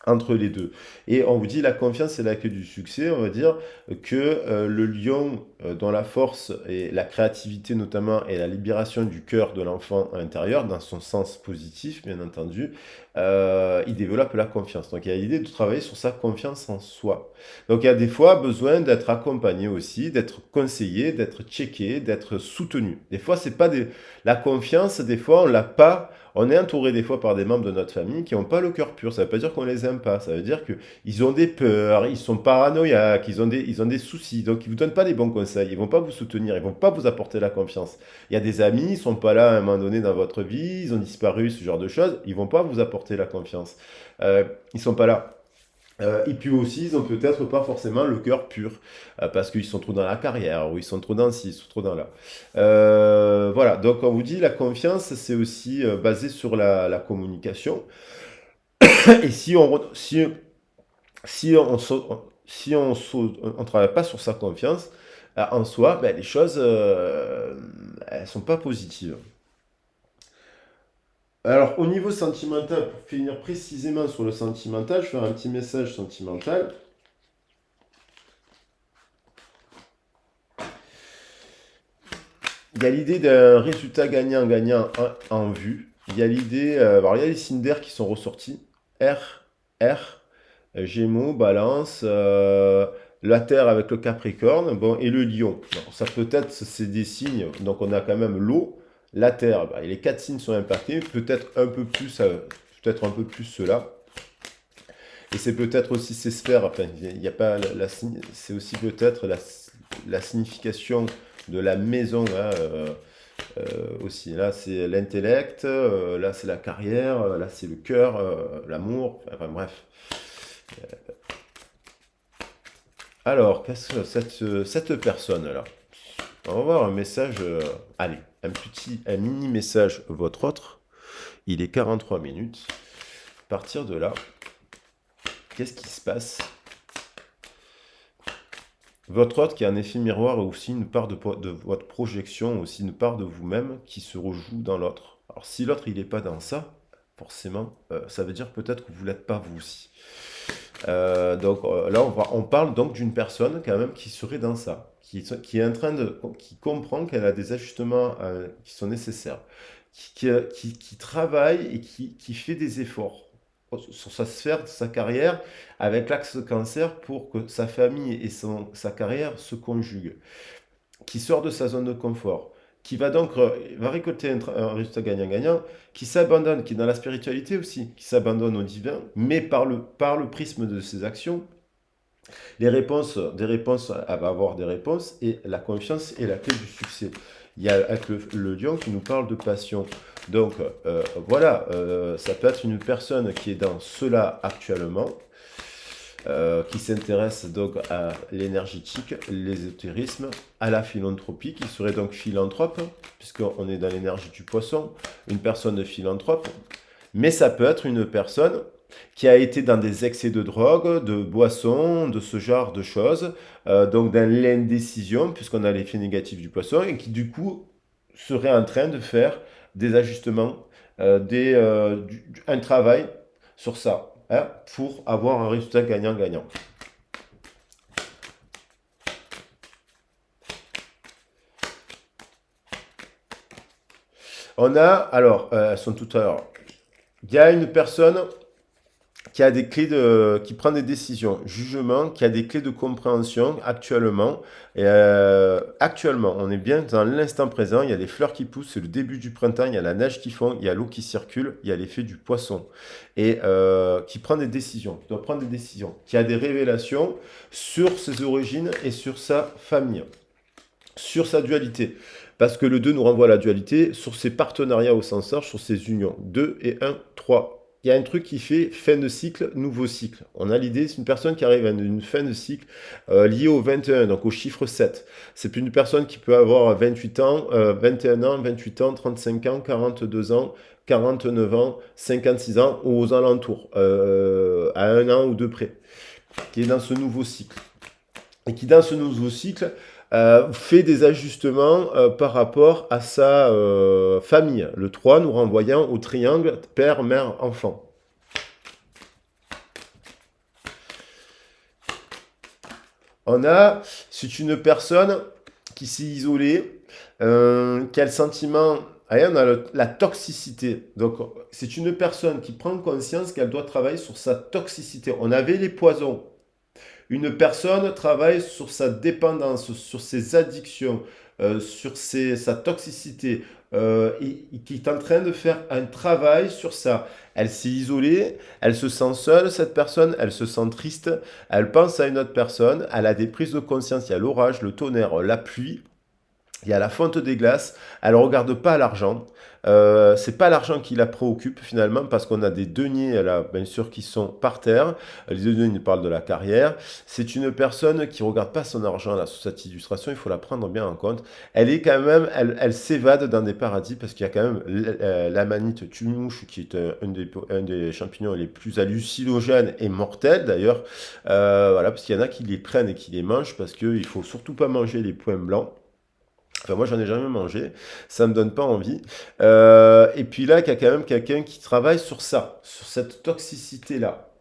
entre les deux. Et on vous dit la confiance c'est la clé du succès, on va dire que le lion dans la force et la créativité notamment et la libération du cœur de l'enfant intérieur, dans son sens positif bien entendu, il développe la confiance. Donc il y a l'idée de travailler sur sa confiance en soi. Donc il y a des fois besoin d'être accompagné aussi, d'être conseillé, d'être checké, d'être soutenu. Des fois c'est pas des... La confiance, des fois on l'a pas. On est entouré des fois par des membres de notre famille qui n'ont pas le cœur pur. Ça ne veut pas dire qu'on les aime pas. Ça veut dire qu'ils ont des peurs, ils sont paranoïaques, ils ont des soucis. Donc ils ne vous donnent pas les bons conseils. Ils ne vont pas vous soutenir. Ils ne vont pas vous apporter la confiance. Il y a des amis, ils ne sont pas là à un moment donné dans votre vie. Ils ont disparu, ce genre de choses. Ils ne vont pas vous apporter la confiance. Ils ne sont pas là. Et puis aussi, ils ont peut-être pas forcément le cœur pur, parce qu'ils sont trop dans la carrière, ou ils sont trop dans ci, ils sont trop dans là. Voilà, donc on vous dit, la confiance, c'est aussi basé sur la communication. Et si on travaille pas sur sa confiance en soi, ben, les choses, elles sont pas positives. Alors, au niveau sentimental, pour finir précisément sur le sentimental, je vais faire un petit message sentimental. Il y a l'idée d'un résultat gagnant-gagnant en vue. Il y a l'idée, alors il y a les signes d'air qui sont ressortis. R, Gémeaux, Balance, la Terre avec le Capricorne, bon, et le Lion. Bon, ça peut-être, c'est des signes, donc on a quand même l'eau, la Terre, bah, et les quatre signes sont impactés, peut-être un peu plus, cela. Et c'est peut-être aussi ces sphères, enfin, il n'y a pas c'est aussi peut-être la signification de la maison, hein, aussi. Là, c'est l'intellect, là, c'est la carrière, là, c'est le cœur, l'amour, enfin bref. Alors, qu'est-ce que cette personne-là? On va voir un message, allez, un mini message, votre autre. Il est 43 minutes. À partir de là, qu'est-ce qui se passe? Votre autre qui a un effet miroir est aussi une part de votre projection, aussi une part de vous-même qui se rejoue dans l'autre. Alors si l'autre il n'est pas dans ça, forcément, ça veut dire peut-être que vous ne l'êtes pas vous aussi. Donc là on parle donc d'une personne quand même qui serait dans ça, qui est en train qui comprend qu'elle a des ajustements qui sont nécessaires, qui travaille et qui fait des efforts sur sa sphère, sa carrière, avec l'axe cancer pour que sa famille et sa carrière se conjuguent, qui sort de sa zone de confort, qui va donc va récolter un résultat gagnant-gagnant, qui s'abandonne, qui est dans la spiritualité aussi, qui s'abandonne au divin, mais par le prisme de ses actions, elle va avoir des réponses, et la confiance est la clé du succès. Il y a avec le lion qui nous parle de passion. Donc voilà, ça peut être une personne qui est dans cela actuellement, qui s'intéresse donc à l'énergétique, l'ésotérisme, à la philanthropie, qui serait donc philanthrope, puisqu'on est dans l'énergie du poisson, une personne philanthrope. Mais ça peut être une personne qui a été dans des excès de drogue, de boissons, de ce genre de choses, donc dans l'indécision, puisqu'on a l'effet négatif du poisson, et qui du coup serait en train de faire des ajustements, un travail sur ça, hein, pour avoir un résultat gagnant-gagnant. On a, alors, elles sont toutes à l'heure. Il y a une personne qui a des clés qui prend des décisions, jugement, qui a des clés de compréhension actuellement. Et actuellement, on est bien dans l'instant présent. Il y a des fleurs qui poussent, c'est le début du printemps. Il y a la neige qui fond, il y a l'eau qui circule, il y a l'effet du poisson et qui prend des décisions, qui doit prendre des décisions, qui a des révélations sur ses origines et sur sa famille, sur sa dualité. Parce que le 2 nous renvoie à la dualité, sur ses partenariats au sens large, sur ses unions. 2 et 1, 3. Il y a un truc qui fait fin de cycle, nouveau cycle. On a l'idée, c'est une personne qui arrive à une fin de cycle liée au 21, donc au chiffre 7. C'est une personne qui peut avoir 28 ans, 21 ans, 28 ans, 35 ans, 42 ans, 49 ans, 56 ans, ou aux alentours, à un an ou deux près, qui est dans ce nouveau cycle. Et qui, dans ce nouveau cycle, fait des ajustements par rapport à sa famille. Le 3 nous renvoyant au triangle père, mère, enfant. On a, c'est une personne qui s'est isolée, qui a le sentiment, on a la toxicité. Donc, c'est une personne qui prend conscience qu'elle doit travailler sur sa toxicité. On avait les poisons. Une personne travaille sur sa dépendance, sur ses addictions, sur sa toxicité, et qui est en train de faire un travail sur ça. Elle s'est isolée, elle se sent seule, cette personne, elle se sent triste, elle pense à une autre personne, elle a des prises de conscience, il y a l'orage, le tonnerre, la pluie, il y a la fonte des glaces, elle ne regarde pas l'argent. C'est pas l'argent qui la préoccupe finalement parce qu'on a des deniers là, bien sûr qui sont par terre. Les deniers nous parlent de la carrière. C'est une personne qui regarde pas son argent là sous cette illustration, il faut la prendre bien en compte. Elle est quand même, elle s'évade dans des paradis parce qu'il y a quand même l'amanite tumouche qui est un des champignons les plus hallucinogènes et mortels d'ailleurs. Voilà, parce qu'il y en a qui les prennent et qui les mangent parce qu'il faut surtout pas manger les points blancs. Enfin, moi, j'en ai jamais mangé. Ça me donne pas envie. Et puis là, il y a quand même quelqu'un qui travaille sur ça, sur cette toxicité-là.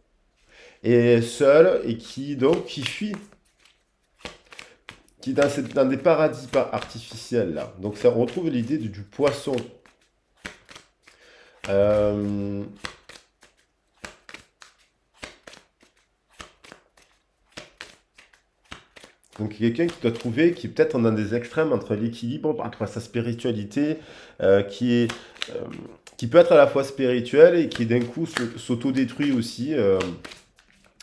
Et seul, et qui, donc, qui fuit, qui est dans des paradis artificiels, là. Donc, ça, on retrouve l'idée du poisson. Euh, Donc quelqu'un qui doit trouver, qui est peut-être dans des extrêmes entre l'équilibre, entre sa spiritualité, qui est, euh, qui peut être à la fois spirituelle et qui d'un coup s'autodétruit aussi.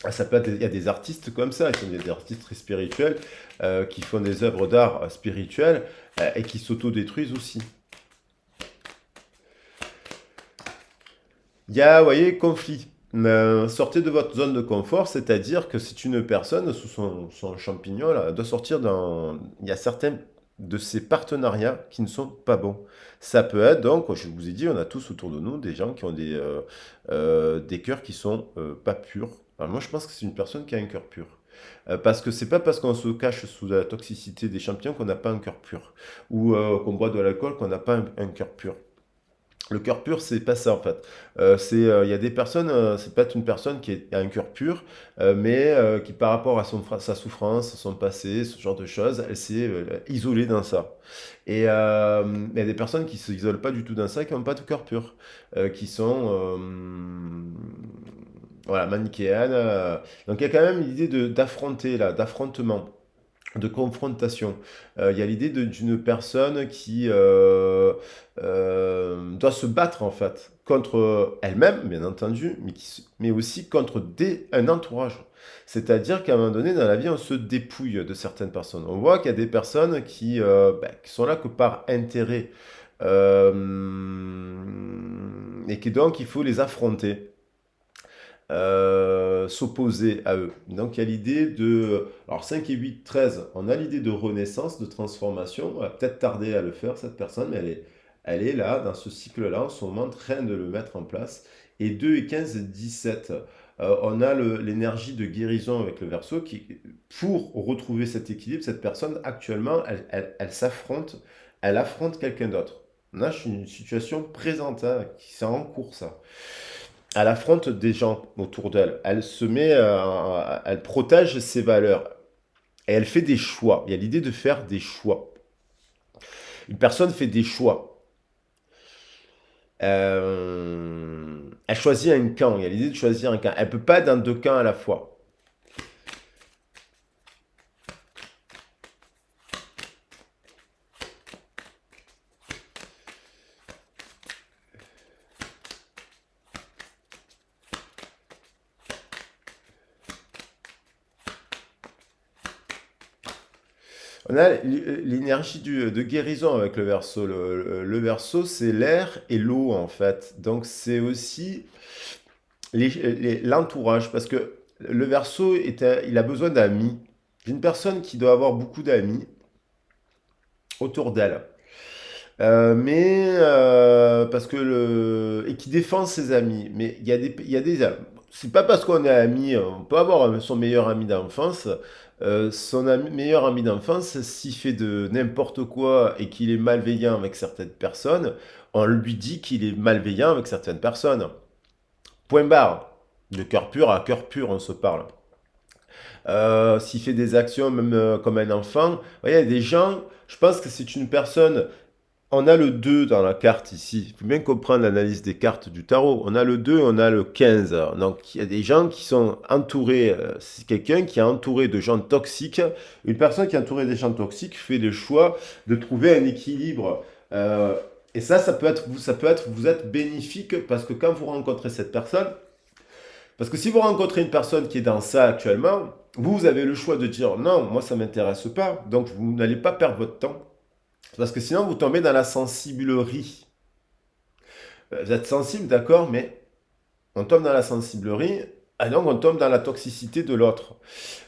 Ça peut être, il y a des artistes comme ça, il y a des artistes très spirituels qui font des œuvres d'art spirituelles et qui s'autodétruisent aussi. Il y a, vous voyez, conflit. Sortez de votre zone de confort, c'est-à-dire que c'est une personne sous son champignon, là, doit sortir dans... Il y a certains de ces partenariats qui ne sont pas bons. Ça peut être, donc, je vous ai dit, on a tous autour de nous des gens qui ont des cœurs qui sont pas purs. Alors moi, je pense que c'est une personne qui a un cœur pur. Parce que c'est pas parce qu'on se cache sous la toxicité des champignons qu'on n'a pas un cœur pur. Ou qu'on boit de l'alcool qu'on n'a pas un cœur pur. Le cœur pur, c'est pas ça en fait. Il y a des personnes, c'est pas une personne qui a un cœur pur, mais qui par rapport à sa souffrance, son passé, ce genre de choses, elle s'est isolée dans ça. Et il y a des personnes qui se isolent pas du tout dans ça, qui n'ont pas de cœur pur, qui sont voilà, manichéennes. Donc il y a quand même l'idée d'affronter là, d'affrontement. de confrontation. Il y a l'idée d'une personne qui doit se battre en fait contre elle-même, bien entendu, mais aussi contre un entourage. C'est-à-dire qu'à un moment donné dans la vie, on se dépouille de certaines personnes. On voit qu'il y a des personnes qui sont là que par intérêt euh, et que donc il faut les affronter, s'opposer à eux. Donc il y a l'idée de... Alors 5 et 8, 13, on a l'idée de renaissance, de transformation. Elle va peut-être tarder à le faire, cette personne, mais elle est là, dans ce cycle-là, en ce moment, en train de le mettre en place. Et 2 et 15, 17, on a l'énergie de guérison avec le Verseau qui, pour retrouver cet équilibre, cette personne, actuellement, elle s'affronte, elle affronte quelqu'un d'autre. Là, je suis une situation présente, hein, qui c'est en cours, ça. Elle affronte des gens autour d'elle. Elle se met, elle protège ses valeurs. Et elle fait des choix. Il y a l'idée de faire des choix. Une personne fait des choix. Elle choisit un camp. Il y a l'idée de choisir un camp. Elle ne peut pas être dans deux camps à la fois. On a l'énergie de guérison avec le Verseau. Le Verseau, c'est l'air et l'eau, en fait. Donc, c'est aussi l'entourage. Parce que le Verseau, il a besoin d'amis. D'une personne qui doit avoir beaucoup d'amis autour d'elle. Parce que et qui défend ses amis. Mais il y a des, c'est pas parce qu'on est amis, on peut avoir son meilleur ami d'enfance. Meilleur ami d'enfance, s'il fait de n'importe quoi et qu'il est malveillant avec certaines personnes, on lui dit qu'il est malveillant avec certaines personnes. Point barre. De cœur pur à cœur pur, on se parle. S'il fait des actions même comme un enfant, il y a des gens, je pense que c'est une personne. On a le 2 dans la carte ici. Il faut bien comprendre l'analyse des cartes du tarot. On a le 2, on a le 15. Donc il y a des gens qui sont entourés. C'est quelqu'un qui est entouré de gens toxiques. Une personne qui est entourée des gens toxiques fait le choix de trouver un équilibre. Et ça peut être, vous êtes bénéfique parce que quand vous rencontrez cette personne, parce que si vous rencontrez une personne qui est dans ça actuellement, vous avez le choix de dire non, moi ça m'intéresse pas. Donc vous n'allez pas perdre votre temps. Parce que sinon, vous tombez dans la sensiblerie. Vous êtes sensible, d'accord, mais on tombe dans la sensiblerie, et donc on tombe dans la toxicité de l'autre.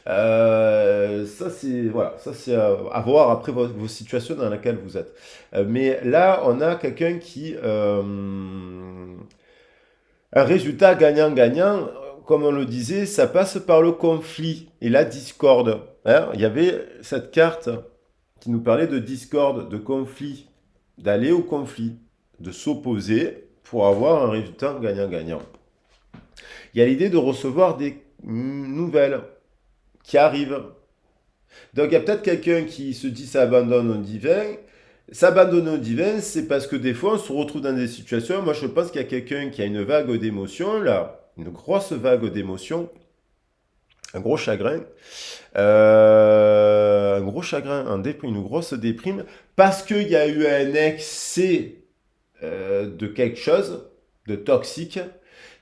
Ça, c'est voilà, ça c'est à voir après vos situations dans lesquelles vous êtes. Mais là, on a quelqu'un qui... un résultat gagnant-gagnant, comme on le disait, ça passe par le conflit et la discorde. Hein. Il y avait cette carte qui nous parlait de discorde, de conflit, d'aller au conflit, de s'opposer pour avoir un résultat gagnant-gagnant. Il y a l'idée de recevoir des nouvelles qui arrivent. Donc il y a peut-être quelqu'un qui se dit s'abandonne au divin. S'abandonner au divin, c'est parce que des fois on se retrouve dans des situations. Moi je pense qu'il y a quelqu'un qui a une vague d'émotions, là, une grosse vague d'émotions, un gros chagrin, une grosse déprime, parce qu'il y a eu un excès de quelque chose de toxique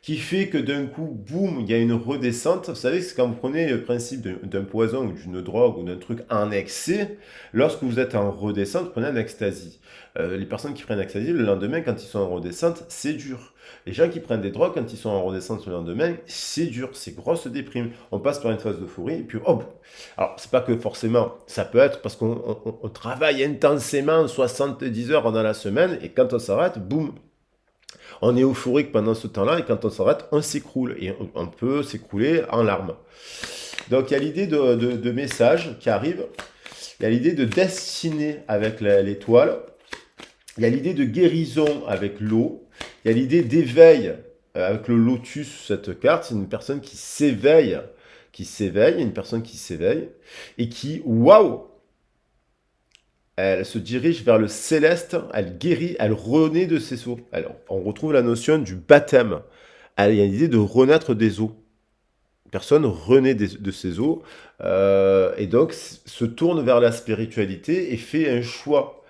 qui fait que d'un coup, boum, il y a une redescente. Vous savez, c'est quand vous prenez le principe d'un poison ou d'une drogue ou d'un truc en excès, lorsque vous êtes en redescente, vous prenez un ecstasy. Les personnes qui prennent ecstasy, le lendemain, quand ils sont en redescente, c'est dur. Les gens qui prennent des drogues, quand ils sont en redescente le lendemain, c'est dur, c'est grosse déprime. On passe par une phase d'euphorie, et puis hop. Alors, c'est pas que forcément, ça peut être parce qu'on travaille intensément 70 heures dans la semaine, et quand on s'arrête, boum, on est euphorique pendant ce temps-là et quand on s'arrête, on s'écroule et on peut s'écrouler en larmes. Donc il y a l'idée de message qui arrive, il y a l'idée de destinée avec l'étoile, il y a l'idée de guérison avec l'eau, il y a l'idée d'éveil avec le lotus, cette carte, c'est une personne qui s'éveille, une personne qui s'éveille et qui, waouh, elle se dirige vers le céleste, elle guérit, elle renaît de ses eaux. Alors, on retrouve la notion du baptême. Il y a l'idée de renaître des eaux. personne renaît de ses os et donc se tourne vers la spiritualité et fait un choix.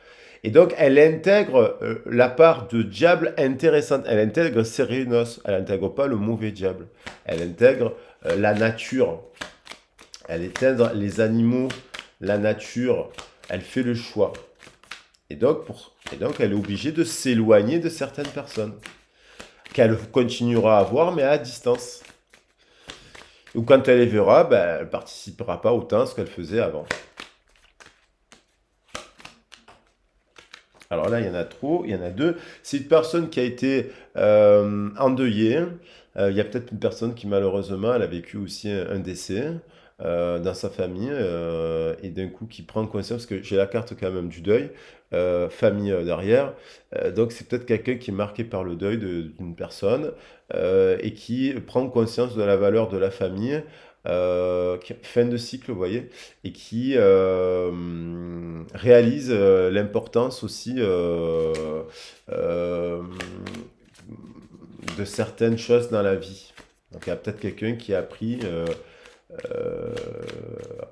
Et donc, elle intègre la part de diable intéressante. Elle intègre Sérénos. Elle n'intègre pas le mauvais diable. Elle intègre la nature. Elle intègre les animaux, la nature. Elle fait le choix. Et donc, elle est obligée de s'éloigner de certaines personnes. Qu'elle continuera à voir, mais à distance. Ou quand elle les verra, ben, elle ne participera pas autant à ce qu'elle faisait avant. Alors là, il y en a trop, il y en a deux. C'est une personne qui a été endeuillée. Il y a peut-être une personne qui, malheureusement, elle a vécu aussi un décès dans sa famille et d'un coup qui prend conscience, parce que j'ai la carte quand même du deuil, famille derrière. Donc c'est peut-être quelqu'un qui est marqué par le deuil d'une personne et qui prend conscience de la valeur de la famille. Fin de cycle, vous voyez, et qui réalise l'importance aussi euh, de certaines choses dans la vie. Donc il y a peut-être quelqu'un qui a appris,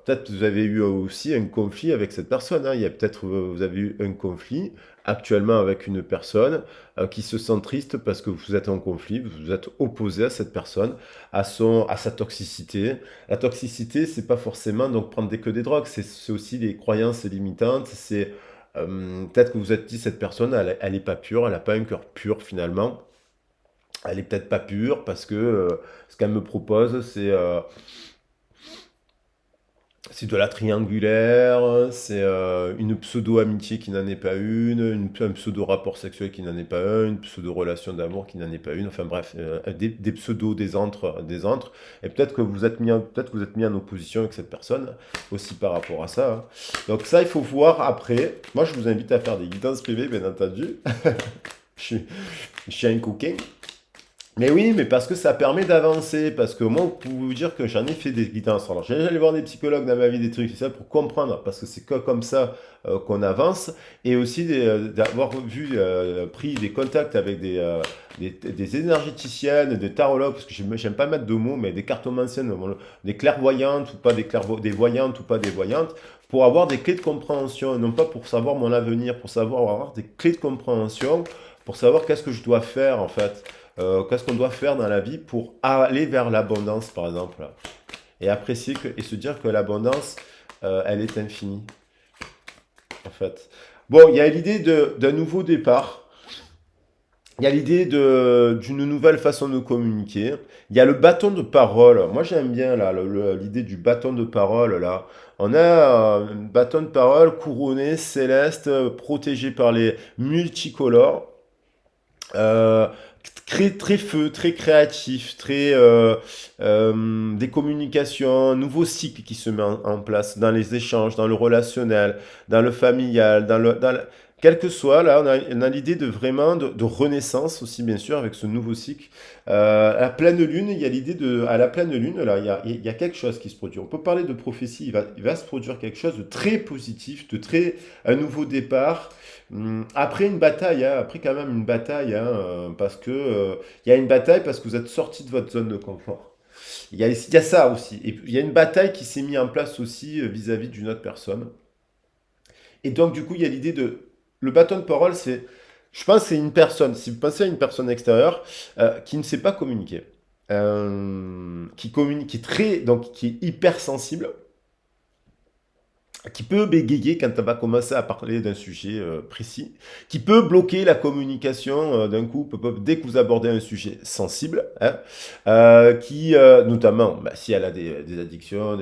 peut-être vous avez eu aussi un conflit avec cette personne, hein. Il y a peut-être vous avez eu un conflit actuellement avec une personne qui se sent triste parce que vous êtes en conflit, vous êtes opposé à cette personne, à sa toxicité. La toxicité, c'est pas forcément donc prendre que des drogues, c'est aussi des croyances limitantes. C'est peut-être que vous êtes dit cette personne, elle est pas pure, elle n'a pas un cœur pur finalement. Elle est peut-être pas pure parce que ce qu'elle me propose, c'est de la triangulaire, c'est une pseudo-amitié qui n'en est pas un pseudo-rapport sexuel qui n'en est pas un, une pseudo-relation d'amour qui n'en est pas une, enfin bref, des pseudos, des antres, et peut-être que peut-être que vous êtes mis en opposition avec cette personne, aussi par rapport à ça, hein. Donc ça, il faut voir après. Moi, je vous invite à faire des guidances privées, bien entendu. Je suis un coquin. Mais oui, mais parce que ça permet d'avancer. Parce que moi, pour vous dire que j'en ai fait des guidances. Alors, j'ai allé voir des psychologues dans ma vie, des trucs, c'est ça, pour comprendre. Parce que c'est que comme ça qu'on avance. Et aussi d'avoir pris des contacts avec des énergéticiennes, des tarologues, parce que j'aime pas mettre de mots, mais des cartomanciennes, des clairvoyantes ou pas des voyantes ou pas des voyantes, pour avoir des clés de compréhension. Non pas pour savoir mon avenir, pour savoir avoir des clés de compréhension, pour savoir qu'est-ce que je dois faire en fait. Qu'est-ce qu'on doit faire dans la vie pour aller vers l'abondance, par exemple, et apprécier et se dire que l'abondance, elle est infinie, en fait. Bon, il y a l'idée d'un nouveau départ. Il y a l'idée d'une nouvelle façon de communiquer. Il y a le bâton de parole. Moi, j'aime bien là l'idée du bâton de parole là. On a un bâton de parole couronné, céleste, protégé par les multicolores. Euh, très feu, très créatif, des communications, un nouveau cycle qui se met en place dans les échanges, dans le relationnel, dans le familial, quel que soit, là, on a l'idée de vraiment de renaissance aussi, bien sûr, avec ce nouveau cycle. À la pleine lune, il y a l'idée à la pleine lune, là, il y a quelque chose qui se produit. On peut parler de prophétie, il va se produire quelque chose de très positif, un nouveau départ. Après une bataille, hein, après quand même une bataille, hein, parce que il y a une bataille parce que vous êtes sorti de votre zone de confort. Il y a ça aussi. Et puis, il y a une bataille qui s'est mise en place aussi vis-à-vis d'une autre personne. Et donc, du coup, il y a l'idée de. Le bâton de parole, c'est. Je pense que c'est une personne. Si vous pensez à une personne extérieure qui ne sait pas communiquer, qui communique, qui est hypersensible, qui peut bégayer quand on va commencer à parler d'un sujet précis, qui peut bloquer la communication d'un couple dès que vous abordez un sujet sensible, hein, notamment si elle a des addictions,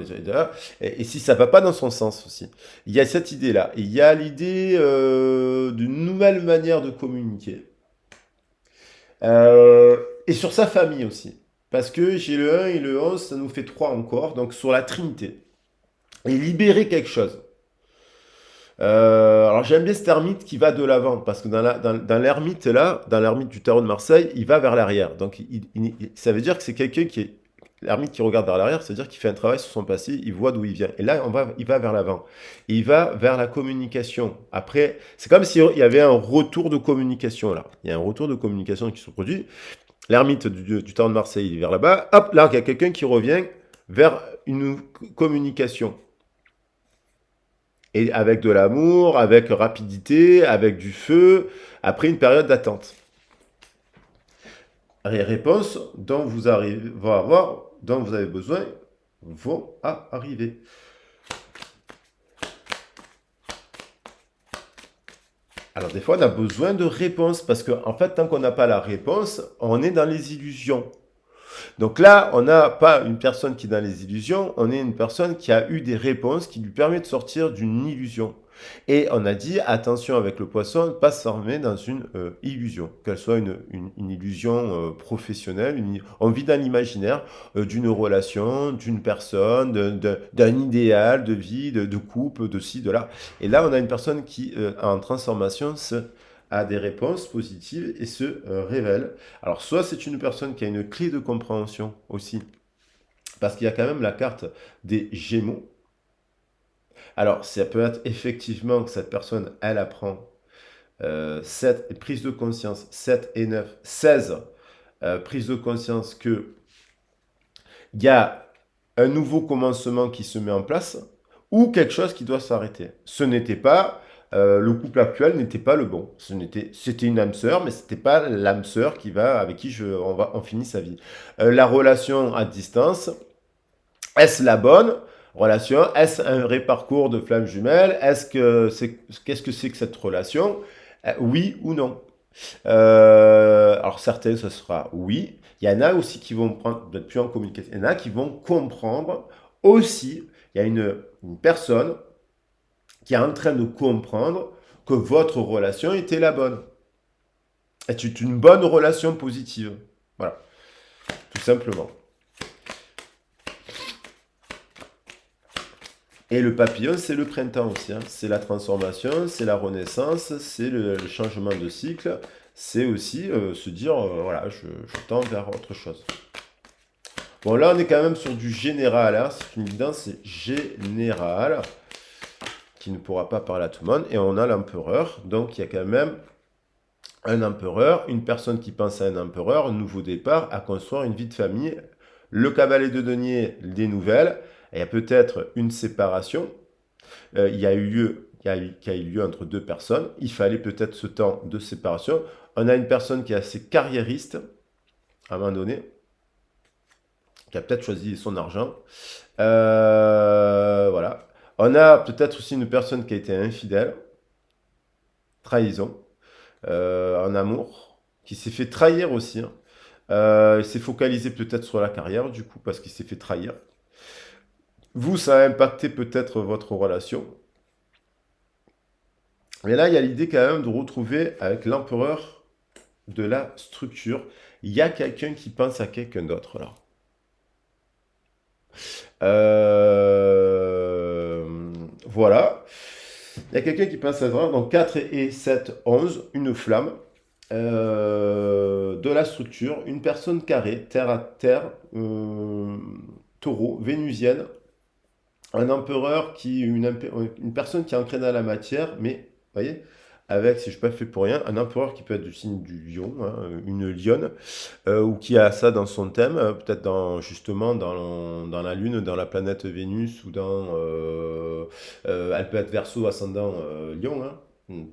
et si ça va pas dans son sens aussi. Il y a cette idée-là. Il y a l'idée d'une nouvelle manière de communiquer. Et sur sa famille aussi. Parce que j'ai le 1 et le 11, ça nous fait 3 encore, donc sur la Trinité. Et libérer quelque chose. Alors j'aime bien cet ermite qui va de l'avant, parce que dans l'ermite là, dans l'ermite du tarot de Marseille, il va vers l'arrière. Donc ça veut dire que c'est quelqu'un qui est l'ermite qui regarde vers l'arrière, c'est-à-dire qu'il fait un travail sur son passé, il voit d'où il vient. Et là, il va vers l'avant. Et il va vers la communication. Après, c'est comme s'il y avait un retour de communication là. Il y a un retour de communication qui se produit. L'ermite du tarot de Marseille, il est vers là-bas. Hop, là, il y a quelqu'un qui revient vers une communication. Et avec de l'amour, avec rapidité, avec du feu, après une période d'attente. Les réponses dont vous avez besoin vont arriver. Alors des fois, on a besoin de réponses parce que en fait, tant qu'on n'a pas la réponse, on est dans les illusions. Donc là, on n'a pas une personne qui est dans les illusions, on est une personne qui a eu des réponses qui lui permettent de sortir d'une illusion. Et on a dit, attention avec le poisson, ne pas s'enfermer dans une illusion, qu'elle soit une illusion professionnelle, on vit dans l'imaginaire d'une relation, d'une personne, d'un idéal de vie, de couple, de ci, de là. Et là, on a une personne qui, en transformation, a des réponses positives et se révèle. Alors, soit c'est une personne qui a une clé de compréhension aussi, parce qu'il y a quand même la carte des Gémeaux. Alors, ça peut être effectivement que cette personne, elle apprend 7 prise de conscience, 7 et 9, 16 prise de conscience que il y a un nouveau commencement qui se met en place ou quelque chose qui doit s'arrêter. Ce n'était pas le couple actuel n'était pas le bon. C'était une âme sœur, mais c'était pas l'âme sœur avec qui on finit sa vie. La relation à distance, est-ce la bonne relation? Est-ce un vrai parcours de flammes jumelles? Qu'est-ce que c'est que cette relation? Oui ou non? Alors certains, ce sera oui. Il y en a aussi qui vont prendre, peut-être plus en communication, il y en a qui vont comprendre aussi. Il y a une personne qui est en train de comprendre que votre relation était la bonne. C'est une bonne relation positive. Voilà, tout simplement. Et le papillon, c'est le printemps aussi. C'est la transformation, c'est la renaissance, c'est le changement de cycle. C'est aussi se dire, voilà, je tends vers autre chose. Bon, là, on est quand même sur du général. Hein. C'est une guidance générale qui ne pourra pas parler à tout le monde. Et on a l'empereur. Donc, il y a quand même un empereur, une personne qui pense à un empereur, un nouveau départ, à construire une vie de famille. Le cavalier de denier, des nouvelles. Il y a peut-être une séparation. Il y a eu lieu entre deux personnes. Il fallait peut-être ce temps de séparation. On a une personne qui est assez carriériste, à un moment donné, qui a peut-être choisi son argent. Voilà. On a peut-être aussi une personne qui a été infidèle, trahison, en amour, qui s'est fait trahir aussi. Hein. Il s'est focalisé peut-être sur la carrière, du coup, parce qu'il s'est fait trahir. Vous, ça a impacté peut-être votre relation. Mais là, il y a l'idée quand même de retrouver avec l'empereur de la structure. Il y a quelqu'un qui pense à quelqu'un d'autre là. Voilà. Il y a quelqu'un qui pense à ça. Donc 4 et 7, 11, une flamme. De la structure, une personne carrée, terre à terre, taureau, vénusienne, un empereur une personne qui est ancrée dans la matière, mais, vous voyez, avec, si je ne suis pas fait pour rien, un empereur qui peut être du signe du lion, hein, une lionne, ou qui a ça dans son thème, peut-être justement dans la Lune, dans la planète Vénus, ou elle peut être Verseau, ascendant Lion, hein,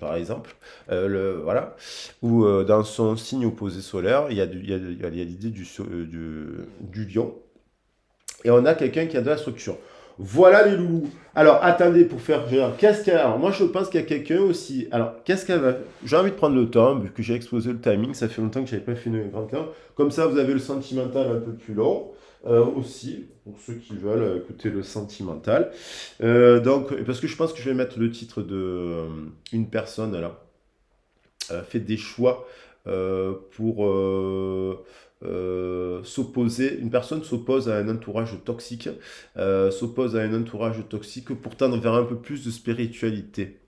par exemple, voilà, ou dans son signe opposé solaire, il y a l'idée du lion, et on a quelqu'un qui a de la structure. Voilà les loulous. Alors, attendez, pour faire genre, qu'est-ce qu'il y a? Alors, moi, je pense qu'il y a quelqu'un aussi. Alors, qu'est-ce qu'elle va. J'ai envie de prendre le temps, vu que j'ai exposé le timing. Ça fait longtemps que je n'avais pas fait une grande temps. Comme ça, vous avez le sentimental un peu plus long. Aussi, pour ceux qui veulent écouter le sentimental. Donc, parce que je pense que je vais mettre le titre de une personne là. Fait des choix pour s'opposer. Une personne s'oppose à un entourage toxique, s'oppose à un entourage toxique pour tendre vers un peu plus de spiritualité.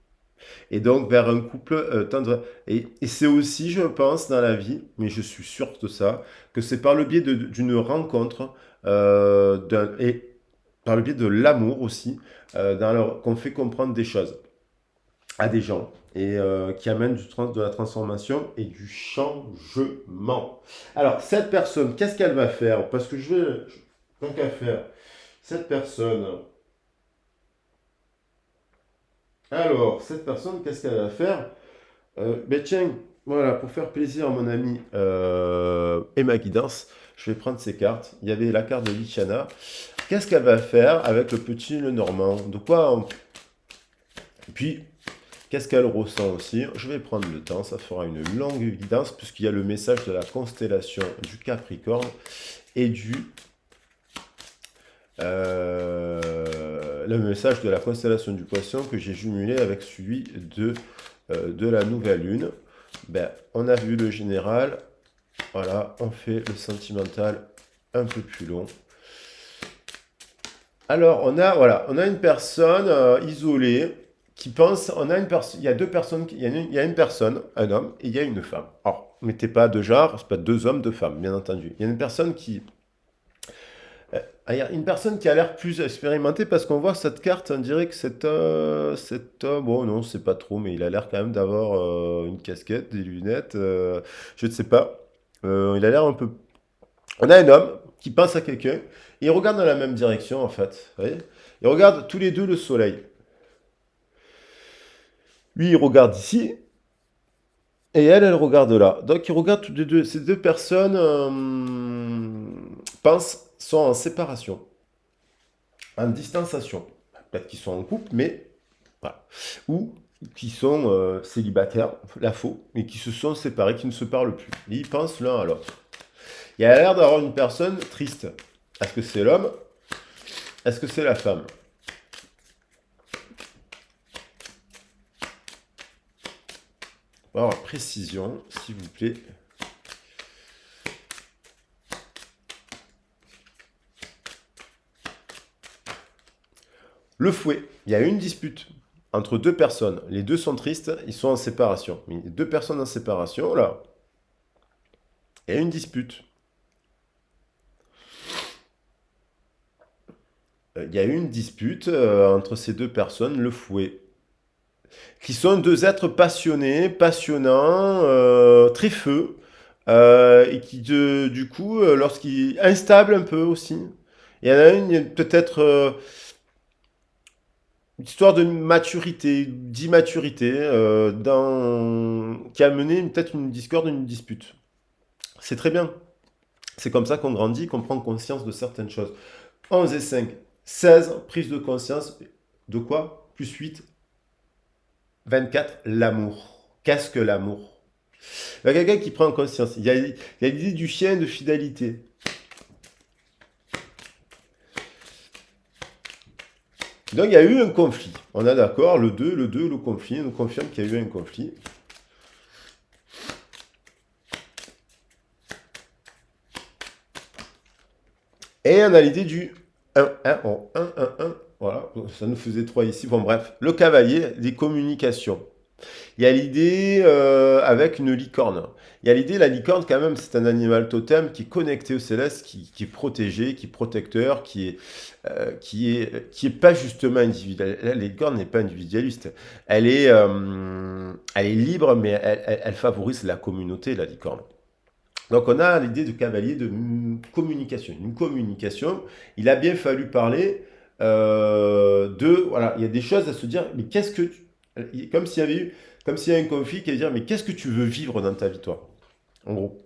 Et donc vers un couple tendre. Et c'est aussi, je pense, dans la vie, mais je suis sûr de ça, que c'est par le biais d'une rencontre et par le biais de l'amour aussi, qu'on fait comprendre des choses à des gens et qui amène de la transformation et du changement. Alors, cette personne, qu'est-ce qu'elle va faire? Parce que tant qu'à faire, Cette personne, alors, cette personne, qu'est-ce qu'elle va faire? Ben tiens, voilà, pour faire plaisir à mon ami et ma guidance, je vais prendre ces cartes. Il y avait la carte de Lichana. Qu'est-ce qu'elle va faire avec le petit Lenormand? De quoi Puis, qu'est-ce qu'elle ressent aussi? Je vais prendre le temps, ça fera une longue guidance, puisqu'il y a le message de la constellation du Capricorne et le message de la constellation du Poisson que j'ai jumelé avec celui de la nouvelle lune. Ben, on a vu le général, voilà, on fait le sentimental un peu plus long. Alors, on a une personne isolée qui pense, il y a deux personnes, il y a une personne, un homme, et il y a une femme. Alors, mettez pas de genre, c'est pas deux hommes, deux femmes, bien entendu. Il y a une personne il y a une personne qui a l'air plus expérimentée parce qu'on voit cette carte, on dirait que cet homme, bon non, c'est pas trop, mais il a l'air quand même d'avoir une casquette, des lunettes, je ne sais pas. Il a l'air un peu. On a un homme qui pense à quelqu'un, et ils regardent dans la même direction en fait. Vous voyez, ils regardent tous les deux le soleil. Lui, il regarde ici, et elle regarde là. Donc ils regardent toutes les deux. Ces deux personnes sont en séparation, en distanciation. Peut-être qu'ils sont en couple, mais voilà. Ou qui sont célibataires, la faux, mais qui se sont séparés, qui ne se parlent plus. Et ils pensent l'un à l'autre. Il y a l'air d'avoir une personne triste. Est-ce que c'est l'homme? Est-ce que c'est la femme? Alors, précision, s'il vous plaît. Le fouet. Il y a une dispute entre deux personnes. Les deux sont tristes, ils sont en séparation. Mais deux personnes en séparation, là, il y a une dispute. Il y a eu une dispute entre ces deux personnes, le fouet, qui sont deux êtres passionnés, passionnants, très feu, et qui, du coup, lorsqu'ils... instables un peu aussi. Il y en a une, peut-être, une histoire de maturité, d'immaturité, qui a mené peut-être une discorde, une dispute. C'est très bien. C'est comme ça qu'on grandit, qu'on prend conscience de certaines choses. 11 et 5, 16, prise de conscience. De quoi? Plus 8, 24, l'amour. Qu'est-ce que l'amour? Il y a quelqu'un qui prend conscience. Il y a l'idée du chien de fidélité. Donc il y a eu un conflit. On est d'accord, le 2, le conflit. On nous confirme qu'il y a eu un conflit. Et on a l'idée du 1, 1, 1, 1, 1. Voilà, ça nous faisait 3 ici. Bon bref, le cavalier des communications. Il y a l'idée avec une licorne. Il y a l'idée, la licorne, quand même, c'est un animal totem qui est connecté au céleste, qui est protégé, qui est protecteur, qui est pas justement individuel. La licorne n'est pas individualiste. Elle est libre, mais elle favorise la communauté, la licorne. Donc on a l'idée de cavalier de communication. Une communication, il a bien fallu parler voilà, il y a des choses à se dire, mais qu'est-ce que comme s'il y avait eu, comme s'il y a un conflit qui allait dire, mais qu'est-ce que tu veux vivre dans ta vie, toi? En gros.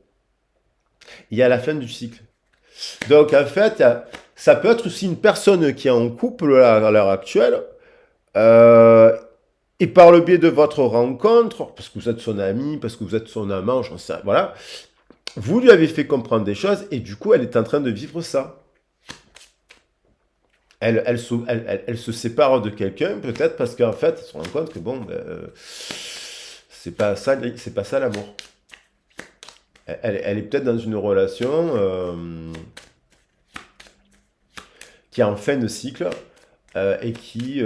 Il y a la fin du cycle. Donc en fait, ça peut être aussi une personne qui est en couple à l'heure actuelle, euh, et par le biais de votre rencontre, parce que vous êtes son ami, parce que vous êtes son amant, j'en sais, voilà, vous lui avez fait comprendre des choses, et du coup, elle est en train de vivre ça. Elle se sépare de quelqu'un, peut-être parce qu'en fait, elle se rend compte que bon, ben, c'est pas ça l'amour. Elle est peut-être dans une relation qui est en fin de cycle et qui,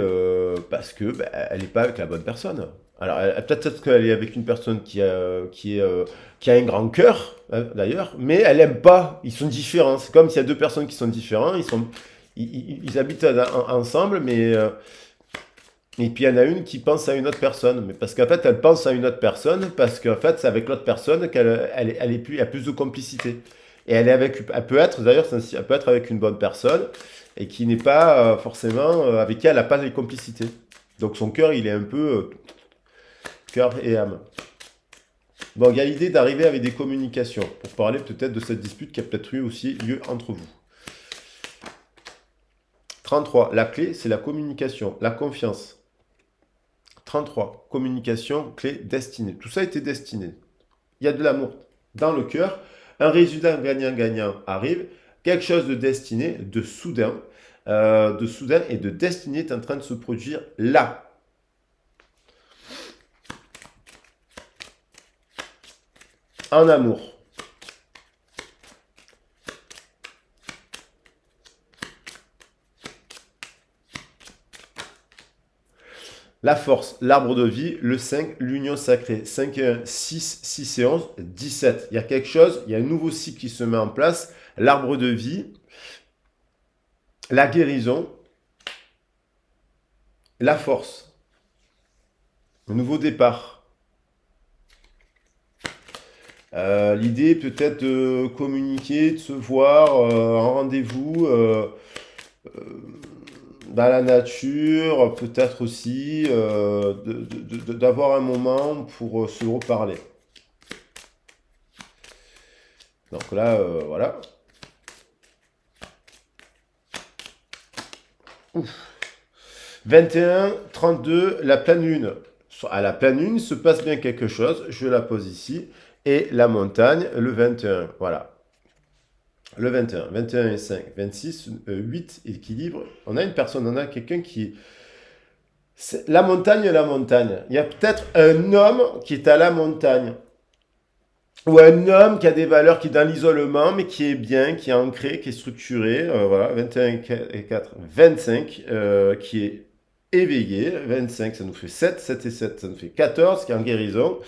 parce que ben, elle n'est pas avec la bonne personne. Alors, peut-être qu'elle est avec une personne qui a un grand cœur, d'ailleurs, mais elle n'aime pas. Ils sont différents. C'est comme s'il y a deux personnes qui sont différentes. Ils habitent ensemble, mais et puis il y en a une qui pense à une autre personne. Mais parce qu'en fait, elle pense à une autre personne parce qu'en fait, c'est avec l'autre personne qu'elle elle a plus de complicité. Et elle peut être, d'ailleurs, elle peut être avec une bonne personne et qui n'est pas forcément, avec qui elle n'a pas les complicités. Donc son cœur, il est un peu cœur et âme. Bon, il y a l'idée d'arriver avec des communications pour parler peut-être de cette dispute qui a peut-être eu aussi lieu entre vous. 33, la clé, c'est la communication, la confiance. 33, communication, clé, destinée. Tout ça était destiné. Il y a de l'amour dans le cœur. Un résultat gagnant-gagnant arrive. Quelque chose de destiné, de soudain et de destiné est en train de se produire là. En amour. La force, l'arbre de vie, le 5, l'union sacrée. 5 et 1, 6, 6 et 11, 17. Il y a quelque chose, il y a un nouveau cycle qui se met en place. L'arbre de vie, la guérison, la force, le nouveau départ. L'idée peut-être de communiquer, de se voir en rendez-vous dans la nature, peut-être aussi d'avoir un moment pour se reparler. Donc là, voilà. Ouf. 21, 32, la pleine lune. À la pleine lune, il se passe bien quelque chose. Je la pose ici. Et la montagne, le 21. Voilà. Le 21. 21 et 5. 26, 8, équilibre. On a une personne, on a quelqu'un qui... La montagne et la montagne. Il y a peut-être un homme qui est à la montagne. Ou un homme qui a des valeurs, qui est dans l'isolement, mais qui est bien, qui est ancré, qui est structuré. Voilà, 21 et 4, 25, qui est éveillé. 25, ça nous fait 7, 7 et 7, ça nous fait 14, qui est en guérison,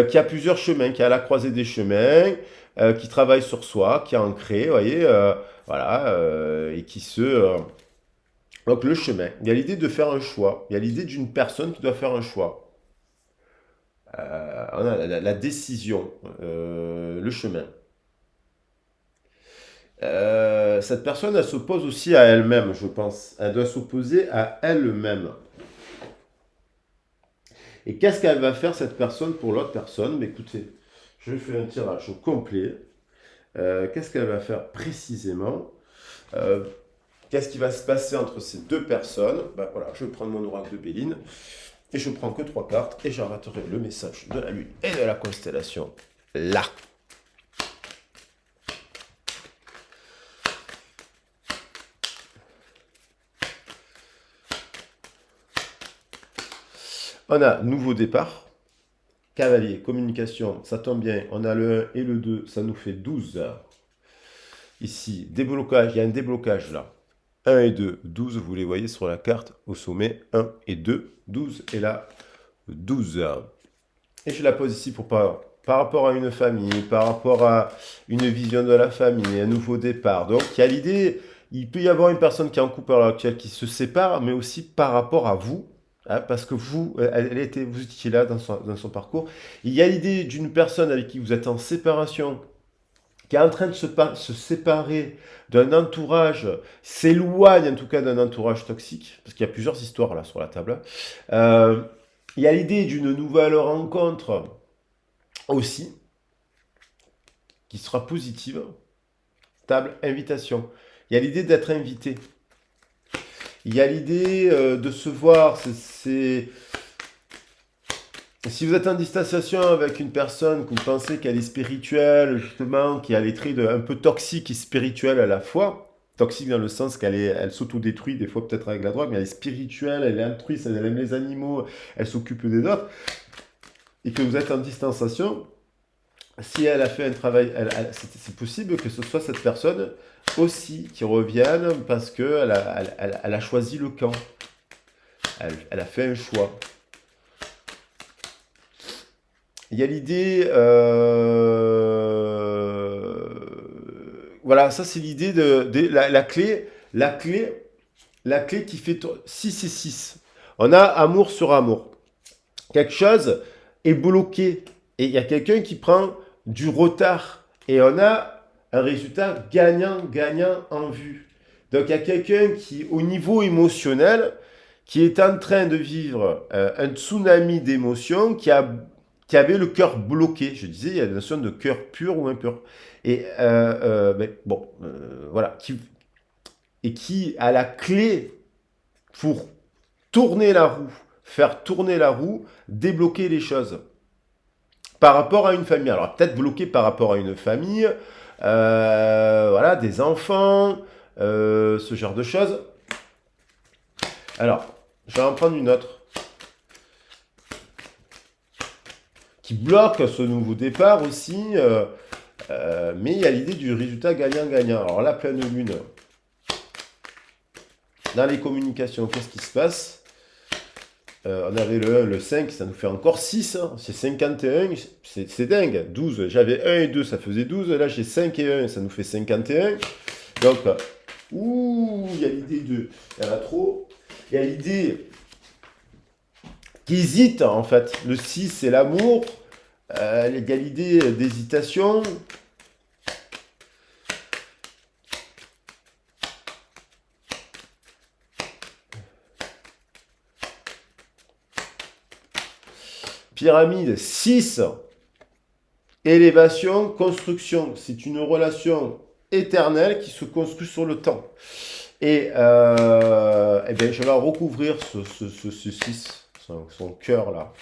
qui a plusieurs chemins, qui est à la croisée des chemins, qui travaille sur soi, qui est ancré, vous voyez, voilà, et qui se... Donc le chemin, il y a l'idée de faire un choix, il y a l'idée d'une personne qui doit faire un choix. On a la décision, le chemin. Cette personne, elle s'oppose aussi à elle-même, je pense. Elle doit s'opposer à elle-même. Et qu'est-ce qu'elle va faire, cette personne, pour l'autre personne? Mais écoutez, je fais un tirage au complet. Qu'est-ce qu'elle va faire précisément? Qu'est-ce qui va se passer entre ces deux personnes? Ben voilà, je vais prendre mon oracle de Béline. Et je prends que 3 cartes et j'arrêterai le message de la lune et de la constellation là. On a nouveau départ, cavalier, communication, ça tombe bien, on a le 1 et le 2, ça nous fait 12. Ici, déblocage, il y a un déblocage là. 1 et 2, 12, vous les voyez sur la carte au sommet, 1 et 2, 12, et là, 12. Et je la pose ici pour par rapport à une famille, par rapport à une vision de la famille, un nouveau départ. Donc, il y a l'idée, il peut y avoir une personne qui est en couple à l'heure actuelle qui se sépare, mais aussi par rapport à vous, hein, parce que vous, vous étiez là dans son parcours. Il y a l'idée d'une personne avec qui vous êtes en séparation, qui est en train de se séparer d'un entourage, s'éloigne en tout cas d'un entourage toxique, parce qu'il y a plusieurs histoires là sur la table. Il y a l'idée d'une nouvelle rencontre aussi, qui sera positive. Table, invitation. Il y a l'idée d'être invité. Il y a l'idée de se voir. Si vous êtes en distanciation avec une personne que vous pensez qu'elle est spirituelle, justement, qui a les traits un peu toxiques et spirituels à la fois, toxique dans le sens qu'elle s'autodétruit des fois peut-être avec la drogue, mais elle est spirituelle, elle est altruiste, elle aime les animaux, elle s'occupe des autres, et que vous êtes en distanciation, si elle a fait un travail, c'est possible que ce soit cette personne aussi qui revienne parce qu'elle elle a choisi le camp. Elle a fait un choix. Il y a l'idée... voilà, ça c'est l'idée de la clé. La clé qui fait 6 et 6. On a amour sur amour. Quelque chose est bloqué. Et il y a quelqu'un qui prend du retard. Et on a un résultat gagnant-gagnant en vue. Donc il y a quelqu'un qui, au niveau émotionnel, qui est en train de vivre un tsunami d'émotions, qui avait le cœur bloqué. Je disais, il y a la notion de cœur pur ou impur. Et bon, voilà. Et qui a la clé pour tourner la roue, faire tourner la roue, débloquer les choses. Par rapport à une famille. Alors peut-être bloqué par rapport à une famille, voilà, des enfants, ce genre de choses. Alors, je vais en prendre une autre qui bloque ce nouveau départ aussi, mais il y a l'idée du résultat gagnant-gagnant. Alors la pleine lune, dans les communications, qu'est-ce qui se passe? On avait le 1, le 5, ça nous fait encore 6, hein. C'est 51, c'est dingue. 12, j'avais 1 et 2, ça faisait 12. Là, j'ai 5 et 1, ça nous fait 51. Donc, il y a l'idée de... Il y en a trop. Il y a l'idée qui hésite, en fait. Le 6, c'est l'amour. Il y a l'idée d'hésitation. Pyramide 6, élévation, construction. C'est une relation éternelle qui se construit sur le temps. Et bien, je vais recouvrir ce 6, son cœur là.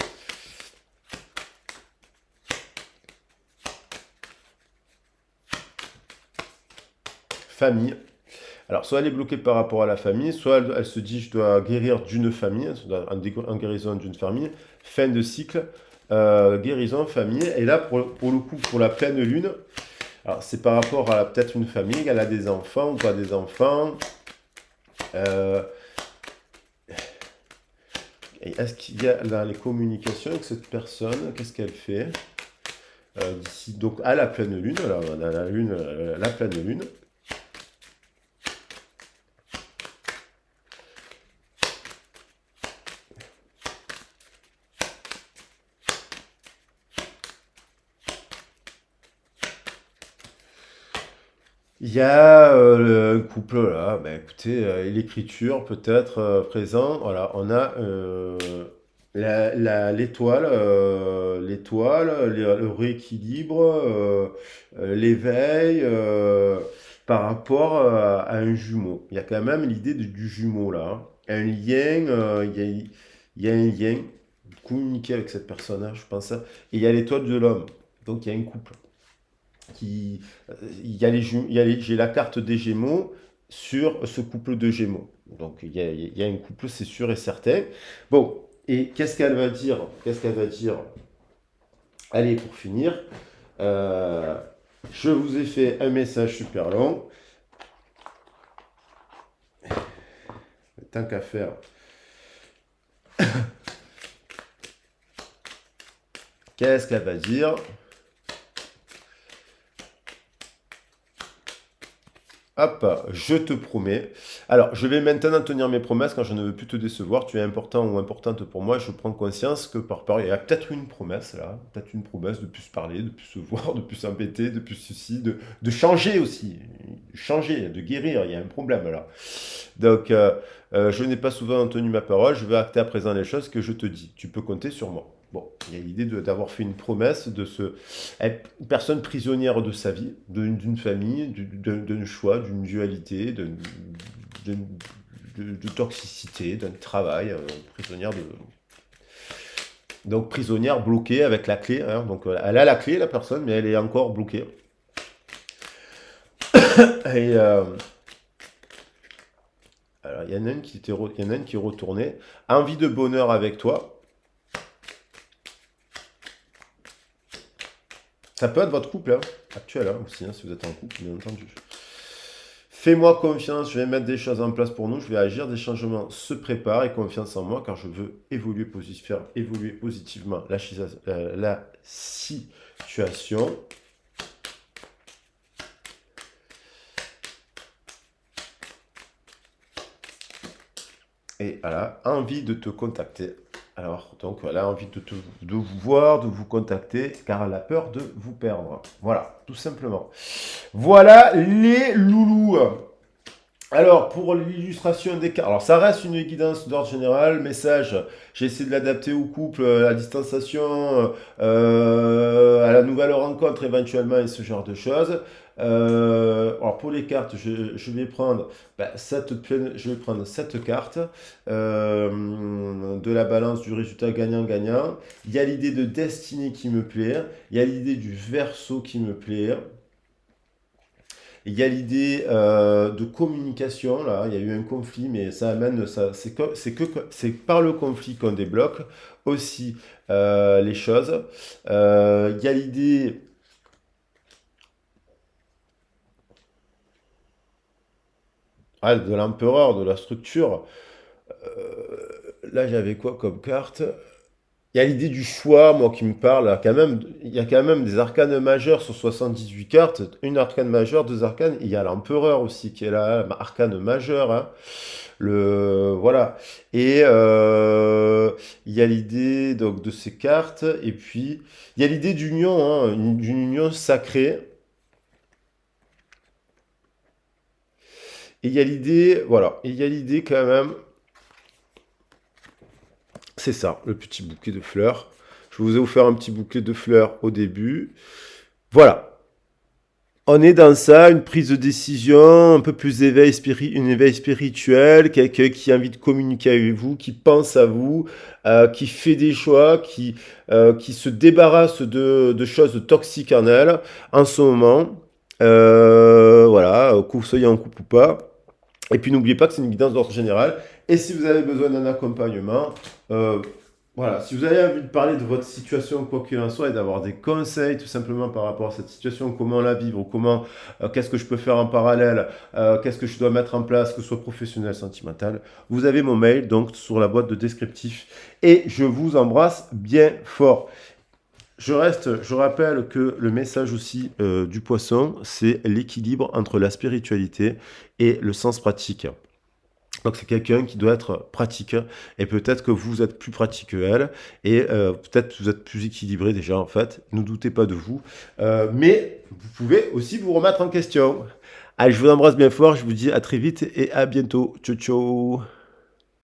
Famille. Alors, soit elle est bloquée par rapport à la famille, soit elle se dit je dois guérir d'une famille, en guérison d'une famille, fin de cycle, guérison, famille. Et là, pour le coup, pour la pleine lune, alors c'est par rapport à peut-être une famille, elle a des enfants ou pas des enfants. Est-ce qu'il y a dans les communications avec cette personne, qu'est-ce qu'elle fait d'ici, donc à la pleine lune, alors on a la lune, la pleine lune. Il y a un couple là, ben, écoutez, l'écriture peut-être présent. Voilà, on a l'étoile, le rééquilibre, l'éveil par rapport à un jumeau. Il y a quand même l'idée du jumeau là, hein. Un lien, il y a un lien, communiquer avec cette personne-là, je pense. Et il y a l'étoile de l'homme, donc il y a un couple qui, j'ai la carte des Gémeaux sur ce couple de Gémeaux. Donc il y a un couple, c'est sûr et certain. Bon, et qu'est-ce qu'elle va dire? Qu'est-ce qu'elle va dire? Allez, pour finir, je vous ai fait un message super long. Tant qu'à faire. Qu'est-ce qu'elle va dire? Hop, je te promets. Alors, je vais maintenant tenir mes promesses quand je ne veux plus te décevoir. Tu es important ou importante pour moi. Je prends conscience que par rapport, il y a peut-être une promesse là, peut-être une promesse de plus se parler, de plus se voir, de plus s'embêter, de plus ceci, de changer aussi. Changer, de guérir. Il y a un problème là. Donc, je n'ai pas souvent tenu ma parole. Je vais acter à présent les choses que je te dis. Tu peux compter sur moi. Bon, il y a l'idée d'avoir fait une promesse, être une personne prisonnière de sa vie, d'une famille, d'un choix, d'une dualité, de toxicité, d'un travail, prisonnière de... Donc prisonnière bloquée avec la clé, hein. Donc elle a la clé, la personne, mais elle est encore bloquée. Et alors, il y en a une qui est retournée. Envie de bonheur avec toi. Ça peut être votre couple hein, actuel hein, aussi, hein, si vous êtes en couple, bien entendu. Fais-moi confiance, je vais mettre des choses en place pour nous, je vais agir, des changements se préparent et confiance en moi car je veux faire évoluer positivement la situation. Et voilà, envie de te contacter. Alors, donc, elle a envie de vous voir, de vous contacter, car elle a peur de vous perdre. Voilà, tout simplement. Voilà les loulous. Alors, pour l'illustration des cartes, alors ça reste une guidance d'ordre général, message, j'ai essayé de l'adapter au couple, à la distanciation, à la nouvelle rencontre éventuellement et ce genre de choses. Alors pour les cartes, je vais prendre je vais prendre cette carte de la balance du résultat gagnant-gagnant. Il y a l'idée de destinée qui me plaît, il y a l'idée du verso qui me plaît. Il y a l'idée de communication, là, il y a eu un conflit, mais ça amène, c'est par le conflit qu'on débloque aussi les choses. Il y a l'idée, de l'empereur, de la structure. Là, j'avais quoi comme carte? Il y a l'idée du choix, moi, qui me parle. Il y a quand même des arcanes majeures sur 78 cartes. Une arcane majeure, deux arcanes. Il y a l'empereur aussi qui est là, arcane majeure, hein. Voilà. Et il y a l'idée donc de ces cartes. Et puis, il y a l'idée d'union, hein, d'une union sacrée. Et il y a l'idée, voilà. Et il y a l'idée quand même. C'est ça, le petit bouquet de fleurs. Je vous ai offert un petit bouquet de fleurs au début. Voilà. On est dans ça, une prise de décision, un peu plus un éveil spirituel, quelqu'un qui a envie de communiquer avec vous, qui pense à vous, qui fait des choix, qui se débarrasse de choses toxiques en elle en ce moment. Voilà, que vous soyez en couple ou pas. Et puis n'oubliez pas que c'est une guidance d'ordre général. Et si vous avez besoin d'un accompagnement, euh, voilà, si vous avez envie de parler de votre situation, quoi qu'il en soit, et d'avoir des conseils tout simplement par rapport à cette situation, comment la vivre, qu'est-ce que je peux faire en parallèle, qu'est-ce que je dois mettre en place, que ce soit professionnel, sentimental, vous avez mon mail donc sur la boîte de descriptif. Et je vous embrasse bien fort. Je rappelle que le message aussi du poisson, c'est l'équilibre entre la spiritualité et le sens pratique. Donc c'est quelqu'un qui doit être pratique et peut-être que vous êtes plus pratique qu'elle et peut-être que vous êtes plus équilibré déjà en fait. Ne doutez pas de vous. Mais vous pouvez aussi vous remettre en question. Allez, je vous embrasse bien fort, je vous dis à très vite et à bientôt. Ciao ciao.